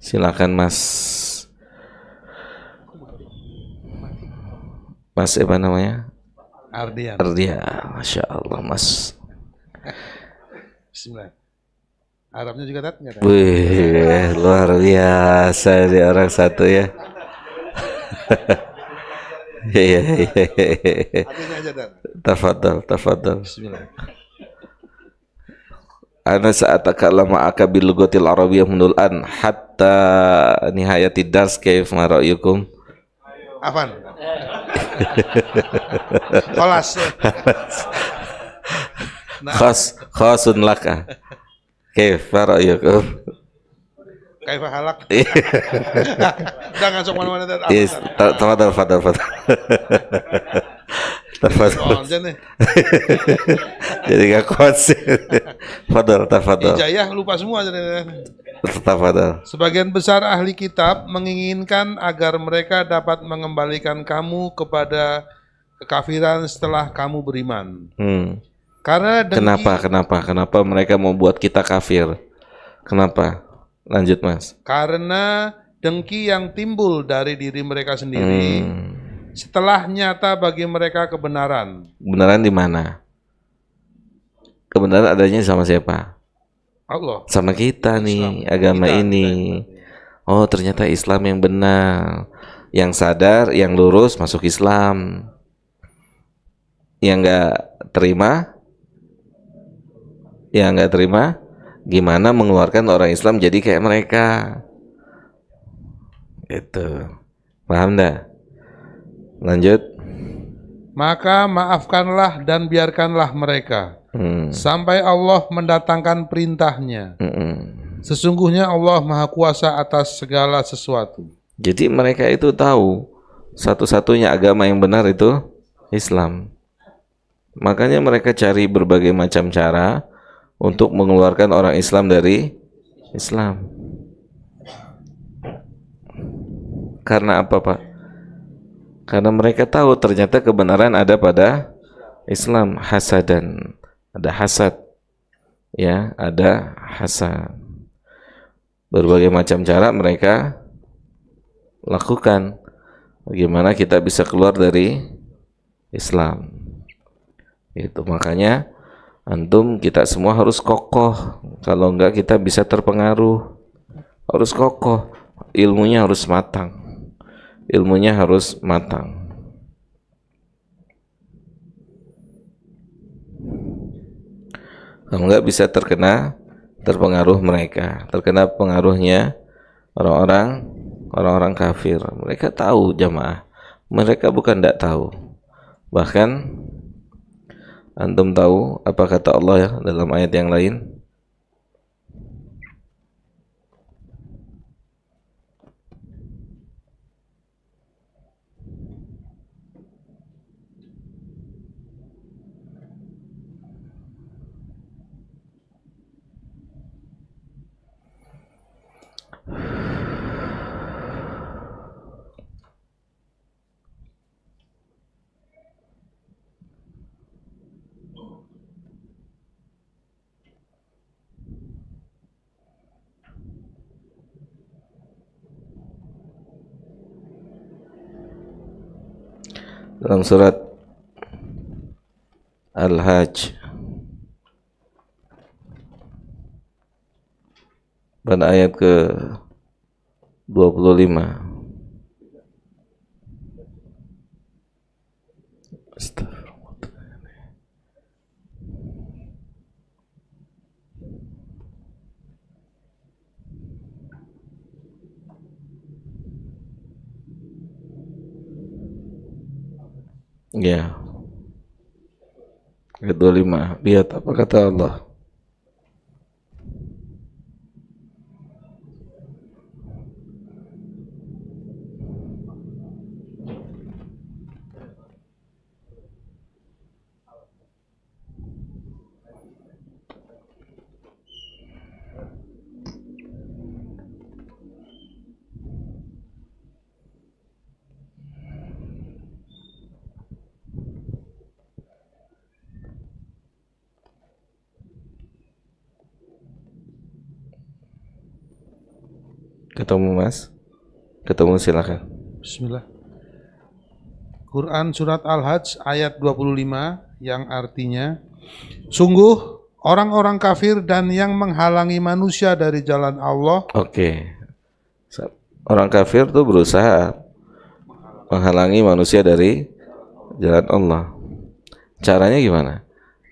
Silakan Mas apa namanya? Ardian. Masya Allah Mas. Bismillah. Arabnya juga tat nggak? Wih, luar biasa di orang satu ya. Iya. Artinya aja tat. Tafadhal. Bismillah. Ana saat takallama aka bil lugatil arabiyyah munul an hatta nihayatid dars kayf ma ra'yukum? Afan. Kholas. Khasun laka. Kayf ma ra'yukum? Kaifa halak. Udah ngasuk mana-mana tat. Yes, tafadhal. Oh, nih. Jadi gak kuat sih. Tafadhal. Ijayah lupa semua jadi. Tafadhal. Sebagian besar ahli kitab menginginkan agar mereka dapat mengembalikan kamu kepada kekafiran setelah kamu beriman. Karena dengki. Kenapa mereka mau buat kita kafir? Kenapa? Lanjut Mas. Karena dengki yang timbul dari diri mereka sendiri. Setelah nyata bagi mereka kebenaran. Kebenaran di mana? Kebenaran adanya sama siapa? Allah. Sama kita nih, agama ini. Oh, ternyata Islam yang benar. Yang sadar, yang lurus masuk Islam. Yang enggak terima, gimana mengeluarkan orang Islam jadi kayak mereka? Itu. Paham dah? Lanjut. Maka maafkanlah dan biarkanlah mereka sampai Allah mendatangkan perintahnya. Sesungguhnya Allah Maha Kuasa atas segala sesuatu. Jadi mereka itu tahu satu-satunya agama yang benar itu Islam. Makanya mereka cari berbagai macam cara untuk mengeluarkan orang Islam dari Islam. Karena apa, Pak? Karena mereka tahu ternyata kebenaran ada pada Islam. Hasadan, ada hasad, ya, ada hasad. Berbagai macam cara mereka lakukan. Bagaimana kita bisa keluar dari Islam? Itu makanya antum kita semua harus kokoh. Kalau enggak kita bisa terpengaruh. harus kokoh, ilmunya harus matang, ilmunya harus matang. Kalau nggak bisa terpengaruh mereka, terkena pengaruhnya orang-orang kafir. Mereka tahu jamaah, mereka bukan tidak tahu. Bahkan antum tahu apa kata Allah ya dalam ayat yang lain? Dalam surat Al-Hajj pada ayat ke 25. Ya, ayat 25. Lihat apa kata Allah. Ketemu Mas? Ketemu, silakan. Bismillah. Quran surat Al-Hajj ayat 25 yang artinya, sungguh orang-orang kafir dan yang menghalangi manusia dari jalan Allah. Oke. Orang kafir tuh berusaha menghalangi manusia dari jalan Allah. Caranya gimana?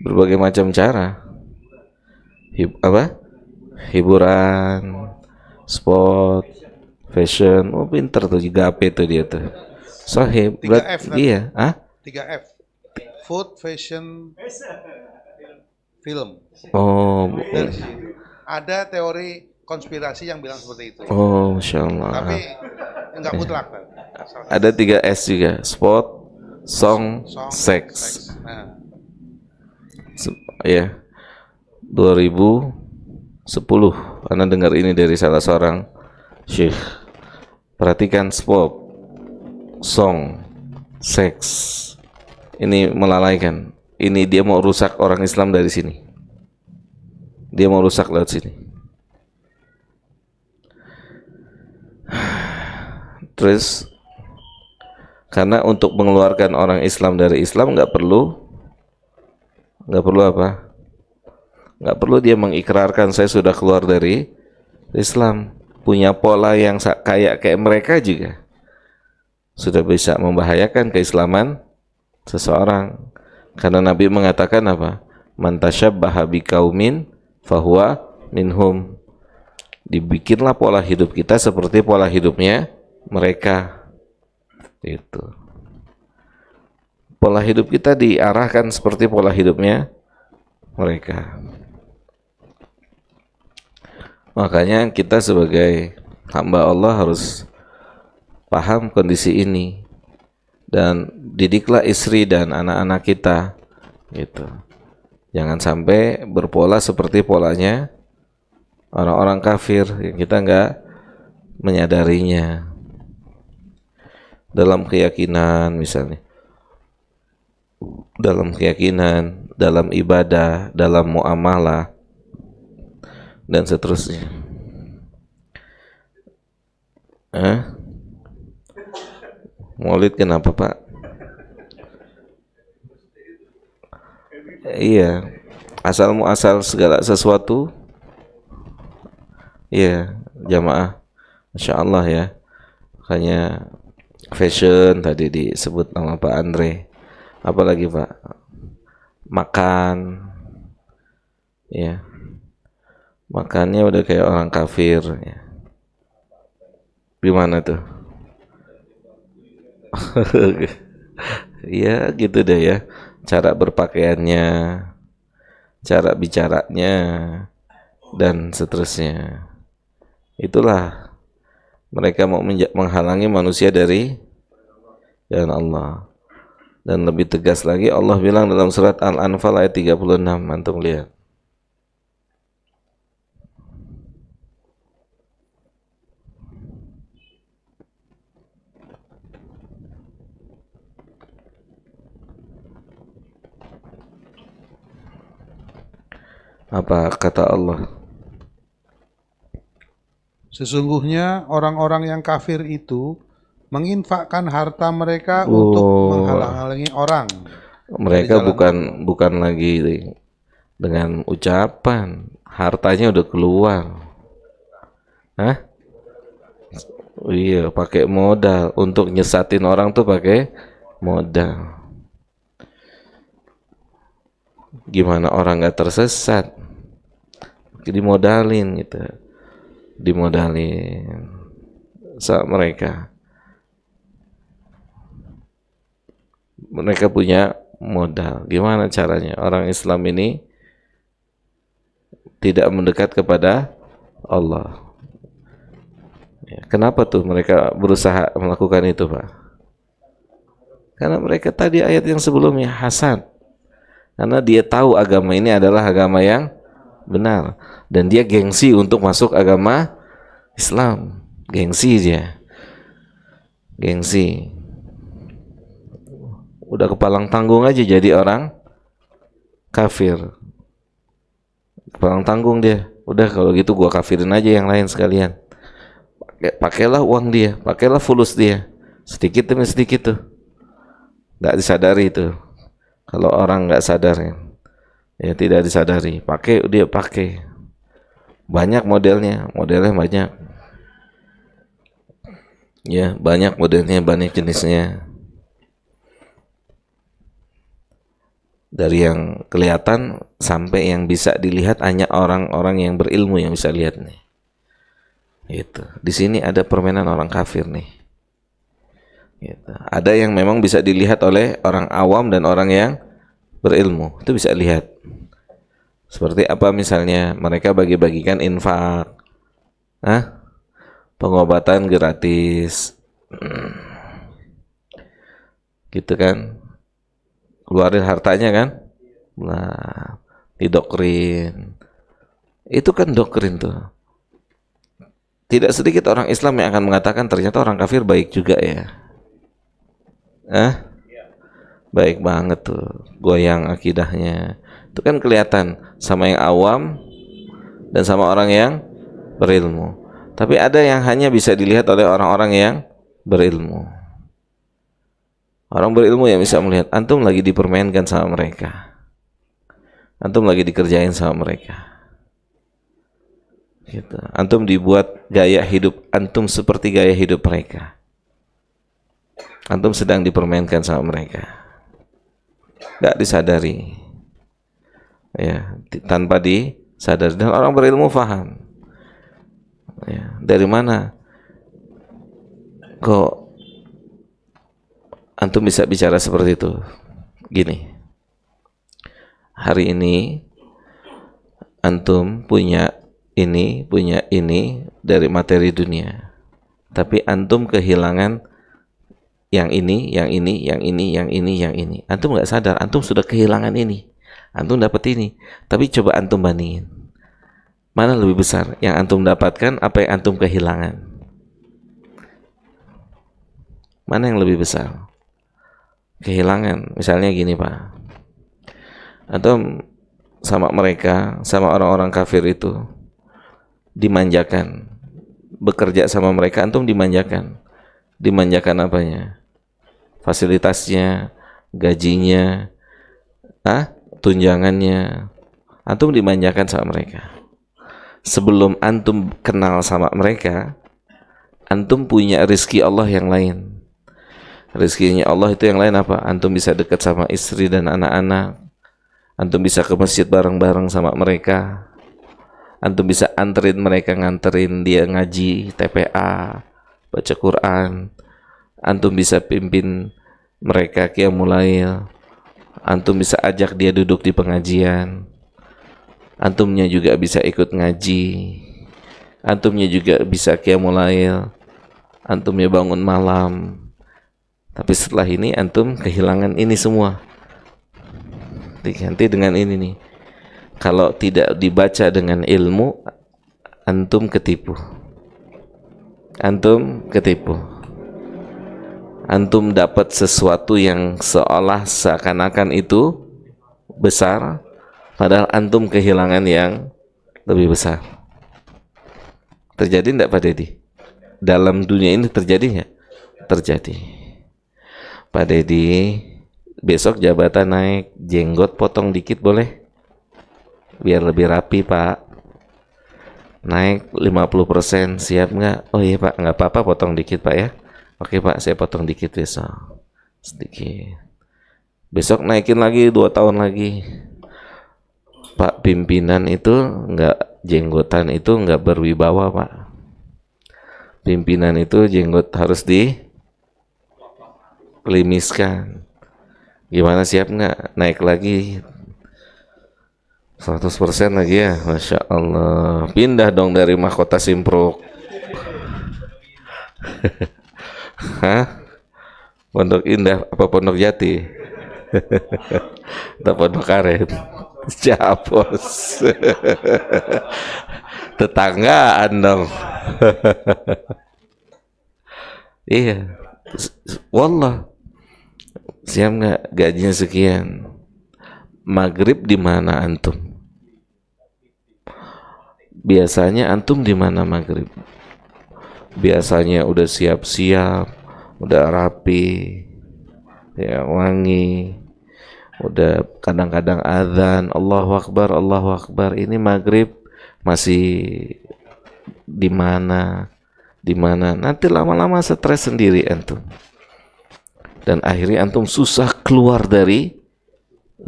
Berbagai macam cara. Hiburan, sport, fashion. Oh, pinter tuh, 3P tuh dia tuh. Sahib, 3F nanti. iya, 3F. Food, fashion, film. Oh, Dari situ. Ada teori konspirasi yang bilang seperti itu. oh, Masya Allah. Tapi enggak mutlak kan. Ada 3S juga, sport, song, seks. Nah, Ya, 2010 Anda dengar ini dari salah seorang syekh. Perhatikan sport, song, seks. Ini melalaikan. Ini dia mau rusak orang Islam dari sini. Dia mau rusak lewat sini. Terus karena untuk mengeluarkan orang Islam dari Islam nggak perlu apa? Nggak perlu dia mengikrarkan saya sudah keluar dari Islam. Punya pola yang kayak mereka juga sudah bisa membahayakan keislaman seseorang. Karena Nabi mengatakan apa? Man tasyabbaha biqaumin fahuwa minhum. Dibikinlah pola hidup kita seperti pola hidupnya mereka. Itu. Pola hidup kita diarahkan seperti pola hidupnya mereka. Makanya kita sebagai hamba Allah harus paham kondisi ini dan didiklah istri dan anak-anak kita gitu. Jangan sampai berpola seperti polanya orang-orang kafir yang kita nggak menyadarinya. Dalam keyakinan misalnya, dalam keyakinan, dalam ibadah, dalam muamalah dan seterusnya. Maulid kenapa Pak? Iya, asal muasal segala sesuatu. Iya, jamaah. Masya Allah ya. Makanya fashion tadi disebut nama Pak Andre. Apalagi Pak? Makan. Ya. Makannya udah kayak orang kafir ya. Gimana tuh? Ya gitu deh ya. Cara berpakaiannya, cara bicaranya, dan seterusnya. Itulah mereka mau menghalangi manusia dari jalan Allah. Dan lebih tegas lagi Allah bilang dalam surat Al-Anfal ayat 36, antum lihat. Apa kata Allah? Sesungguhnya orang-orang yang kafir itu menginfakkan harta mereka untuk menghalang-halangi orang. Mereka bukan lagi dengan ucapan, hartanya udah keluar. Hah? Iya, pakai modal untuk nyesatin orang tuh pakai modal. Gimana orang nggak tersesat? Dimodalin gitu, dimodalin saat mereka punya modal. Gimana caranya orang Islam ini tidak mendekat kepada Allah? Ya, kenapa tuh mereka berusaha melakukan itu, Pak? Karena mereka tadi ayat yang sebelumnya hasad. Karena dia tahu agama ini adalah agama yang benar dan dia gengsi untuk masuk agama Islam. Gengsi dia. Gengsi. Udah kepalang tanggung aja jadi orang kafir. Kepalang tanggung dia. Udah kalau gitu gua kafirin aja yang lain sekalian. Pakailah uang dia, pakailah fulus dia. Sedikit demi sedikit tuh. Enggak disadari itu. Kalau orang enggak sadar ya tidak disadari. Pakai dia pakai. Banyak modelnya banyak. Ya, banyak modelnya, banyak jenisnya. Dari yang kelihatan sampai yang bisa dilihat hanya orang-orang yang berilmu yang bisa lihat nih. Gitu. Di sini ada permainan orang kafir nih. Gitu. Ada yang memang bisa dilihat oleh orang awam dan orang yang berilmu. Itu bisa lihat. Seperti apa misalnya mereka bagi-bagikan infak. Pengobatan gratis. Gitu kan. Keluarin hartanya kan. Nah, didoktrin. Itu kan doktrin tuh. Tidak sedikit orang Islam yang akan mengatakan ternyata orang kafir baik juga ya. Baik banget tuh. Goyang akidahnya. Itu kan kelihatan sama yang awam dan sama orang yang berilmu. Tapi ada yang hanya bisa dilihat oleh orang-orang yang berilmu. Orang berilmu yang bisa melihat antum lagi dipermainkan sama mereka. Antum lagi dikerjain sama mereka. Gitu. Antum dibuat gaya hidup antum seperti gaya hidup mereka. Antum sedang dipermainkan sama mereka. Gak disadari. Ya, tanpa disadari. Dan orang berilmu paham. Ya, dari mana kok antum bisa bicara seperti itu? Gini, hari ini antum punya ini dari materi dunia, tapi antum kehilangan yang ini. Antum nggak sadar, antum sudah kehilangan ini, antum dapat ini, tapi coba antum bandingin. Mana lebih besar yang antum dapatkan, apa yang antum kehilangan? Mana yang lebih besar? Kehilangan. Misalnya gini Pak, antum sama mereka, sama orang-orang kafir itu dimanjakan, bekerja sama mereka antum dimanjakan. Dimanjakan apanya? Fasilitasnya, gajinya, tunjangannya, antum dimanjakan sama mereka. sebelum antum kenal sama mereka, antum punya rezeki Allah yang lain. Rezekinya Allah itu yang lain apa? Antum bisa dekat sama istri dan anak-anak, antum bisa ke masjid bareng-bareng sama mereka, antum bisa anterin mereka, nganterin dia ngaji, TPA, baca Quran, antum bisa pimpin mereka qiyamul lail, antum bisa ajak dia duduk di pengajian, antumnya juga bisa ikut ngaji, antumnya juga bisa qiyamul lail, antumnya bangun malam. Tapi setelah ini antum kehilangan ini semua, diganti dengan ini nih. Kalau tidak dibaca dengan ilmu, antum ketipu. Antum ketipu. Antum dapat sesuatu yang seolah seakan-akan itu besar, padahal antum kehilangan yang lebih besar. Terjadi enggak Pak Dedi? Dalam dunia ini terjadi nggak? Terjadi. Pak Dedi, besok jabatan naik, jenggot potong dikit boleh? Biar lebih rapi Pak. Naik 50%, siap nggak? Oh iya Pak, nggak apa-apa potong dikit Pak ya. Oke Pak, saya potong dikit besok. Sedikit. Besok naikin lagi 2 tahun lagi. Pak, pimpinan itu nggak, jenggotan itu nggak berwibawa Pak. Pimpinan itu jenggot harus dikelimiskan. Gimana, siap nggak? Naik lagi 100% lagi ya, Masya Allah. Pindah dong dari Mahkota Simpruk. Hah? Pondok Indah apa Pondok Jati? Atau Pondok Karet? Japos. Tetanggaan dong. Iya. Wallah. Siap nggak? Gajinya sekian. Maghrib di mana antum? Biasanya antum di mana maghrib? Biasanya udah siap-siap, udah rapi, ya wangi, udah kadang-kadang azan, Allahu Akbar, Allahu Akbar. Ini maghrib masih di mana? Di mana? Nanti lama-lama stres sendiri antum. Dan akhirnya antum susah keluar dari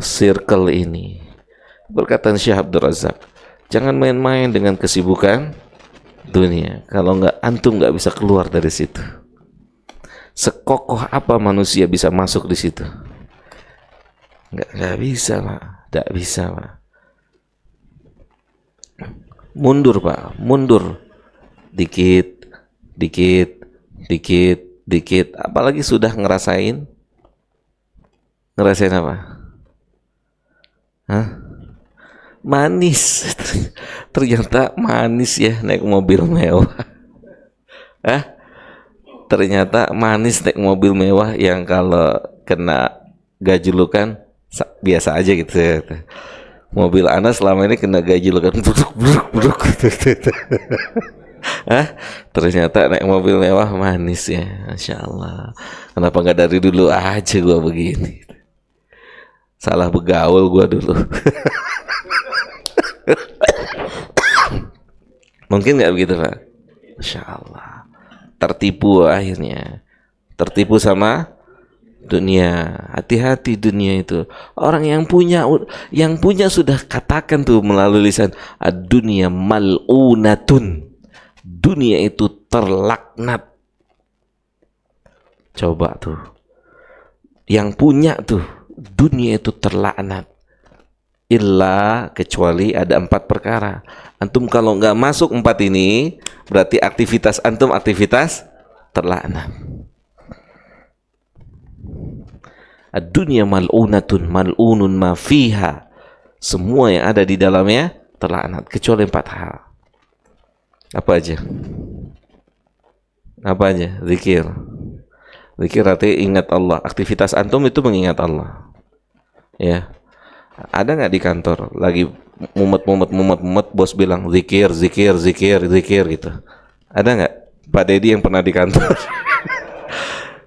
circle ini. Berkata Syekh Abdul Razak, jangan main-main dengan kesibukan dunia. Kalau enggak, antum enggak bisa keluar dari situ. Sekokoh apa manusia bisa masuk di situ? Enggak bisa Pak, enggak bisa Pak. Mundur Pak, mundur. Dikit, dikit, dikit, dikit. Apalagi sudah ngerasain apa? Hah? Manis. Ternyata manis ya naik mobil mewah. Hah? Ternyata manis naik mobil mewah yang kalau kena gajulukan biasa aja gitu. Mobil Ana selama ini kena gajulukan buruk. Hah? Ternyata naik mobil mewah manis ya. Masya Allah. Kenapa nggak dari dulu aja gua begini? Salah begaul gua dulu. Mungkin nggak begitu Pak? Masya Allah. Tertipu akhirnya. Tertipu sama dunia. Hati-hati dunia itu. Orang yang punya sudah katakan tuh melalui lisan, ad-dunya mal'unatun. Dunia itu terlaknat. Coba tuh. Yang punya tuh, dunia itu terlaknat. Illa, kecuali ada 4 perkara. Antum kalau nggak masuk 4 ini, berarti aktivitas antum aktivitas terlaknat. Ad-dunya mal'unatun, mal'unun ma fiha. Semua yang ada di dalamnya terlaknat, kecuali 4 hal. Apa aja? Apa aja? Zikir. Zikir artinya ingat Allah. Aktivitas antum itu mengingat Allah. Ya. Ada nggak di kantor lagi mumet, bos bilang zikir gitu? Ada nggak Pak Dedi yang pernah di kantor?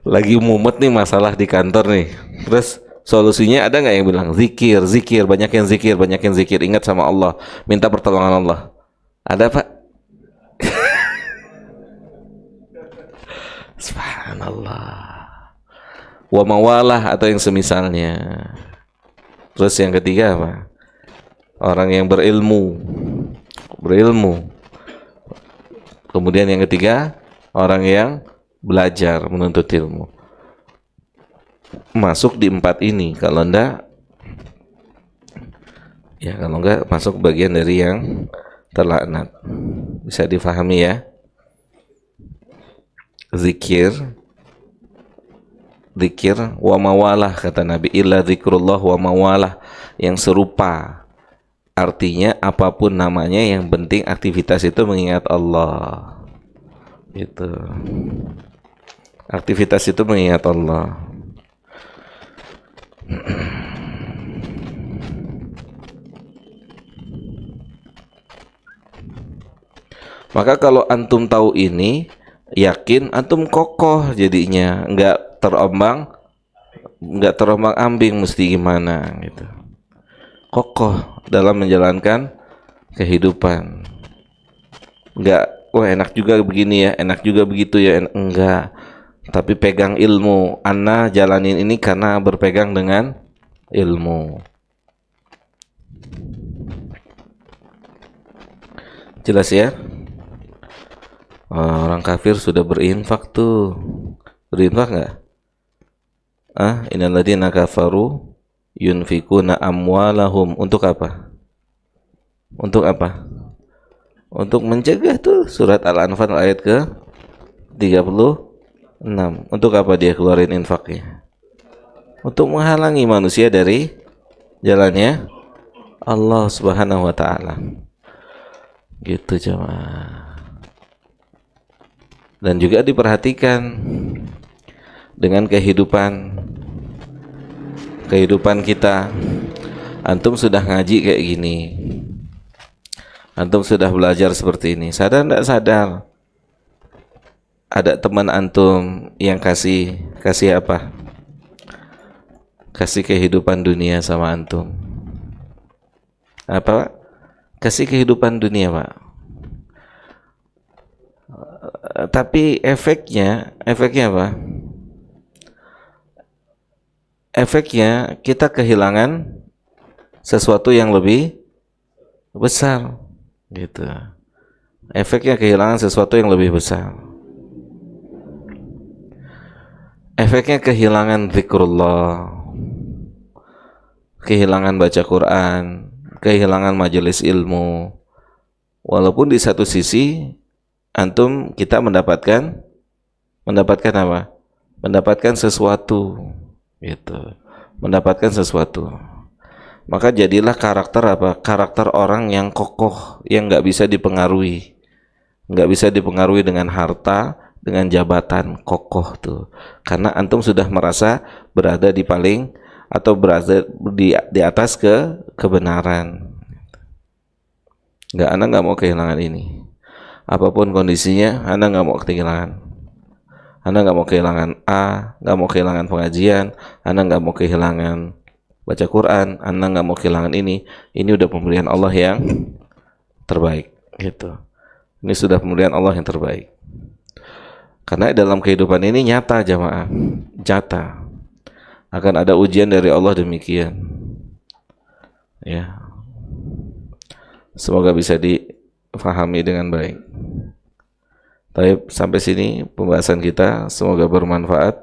Lagi mumet nih masalah di kantor nih, terus solusinya ada nggak yang bilang zikir, banyak yang zikir, ingat sama Allah, minta pertolongan Allah? Ada Pak? Subhanallah. Wa mawalah atau yang semisalnya. Terus yang ketiga apa? Orang yang berilmu. Kemudian yang ketiga, orang yang belajar menuntut ilmu. Masuk di 4 ini. Kalau enggak masuk bagian dari yang terlaknat. Bisa difahami ya? Zikir wa mawalah, kata Nabi, illa zikrullah wa mawalah, yang serupa. Artinya apapun namanya, yang penting aktivitas itu mengingat Allah. Gitu. Aktivitas itu mengingat Allah. Maka kalau antum tahu ini, yakin antum kokoh jadinya, nggak terombang-ambing mesti gimana gitu. Kokoh dalam menjalankan kehidupan. Enggak, wah enak juga begini ya, enak juga begitu ya, enggak. Tapi pegang ilmu. Ana jalanin ini karena berpegang dengan ilmu. Jelas ya? Orang kafir sudah berinfak tuh. Berinfak enggak? Innal ladzina kafaru yunfikuna amwalahum, untuk apa? Untuk apa? Untuk mencegah tuh, surat Al-Anfal ayat ke 36. Untuk apa dia keluarin infaknya? Untuk menghalangi manusia dari jalannya Allah Subhanahu wa taala. Gitu jemaah. Dan juga diperhatikan dengan kehidupan kita. Antum sudah ngaji kayak gini, antum sudah belajar seperti ini, sadar tidak sadar ada teman antum yang kasih apa? Kasih kehidupan dunia sama antum. Apa Pak? Kasih kehidupan dunia Pak. Tapi efeknya apa? Efeknya kita kehilangan sesuatu yang lebih besar, gitu. Efeknya kehilangan sesuatu yang lebih besar. Efeknya kehilangan zikrullah, kehilangan baca Quran, kehilangan majelis ilmu. Walaupun di satu sisi kita mendapatkan apa? Mendapatkan sesuatu, gitu. Mendapatkan sesuatu. Maka jadilah karakter apa? Karakter orang yang kokoh, yang nggak bisa dipengaruhi, nggak bisa dipengaruhi dengan harta, dengan jabatan. Kokoh tuh, karena antum sudah merasa berada di paling, atau berada di atas kebenaran. Anda nggak mau kehilangan ini. Apapun kondisinya, Anda nggak mau kehilangan. Anda nggak mau kehilangan nggak mau kehilangan pengajian, Anda nggak mau kehilangan baca Quran, Anda nggak mau kehilangan ini. Ini udah pemberian Allah yang terbaik, gitu. Ini sudah pemberian Allah yang terbaik. Karena dalam kehidupan ini nyata jamaah, nyata akan ada ujian dari Allah demikian. Ya, semoga bisa difahami dengan baik. Baik, sampai sini pembahasan kita, semoga bermanfaat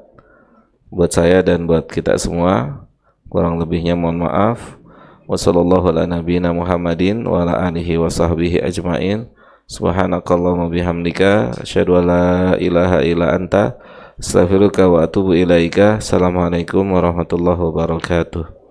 buat saya dan buat kita semua. Kurang lebihnya mohon maaf. Wassallallahu ala nabiyina Muhammadin wa ala alihi wa sahbihi ajmain. Subhanakallahumma bihamdika asyhadu an la ilaha illa anta astaghfiruka wa atubu ilaika. Assalamualaikum warahmatullahi wabarakatuh.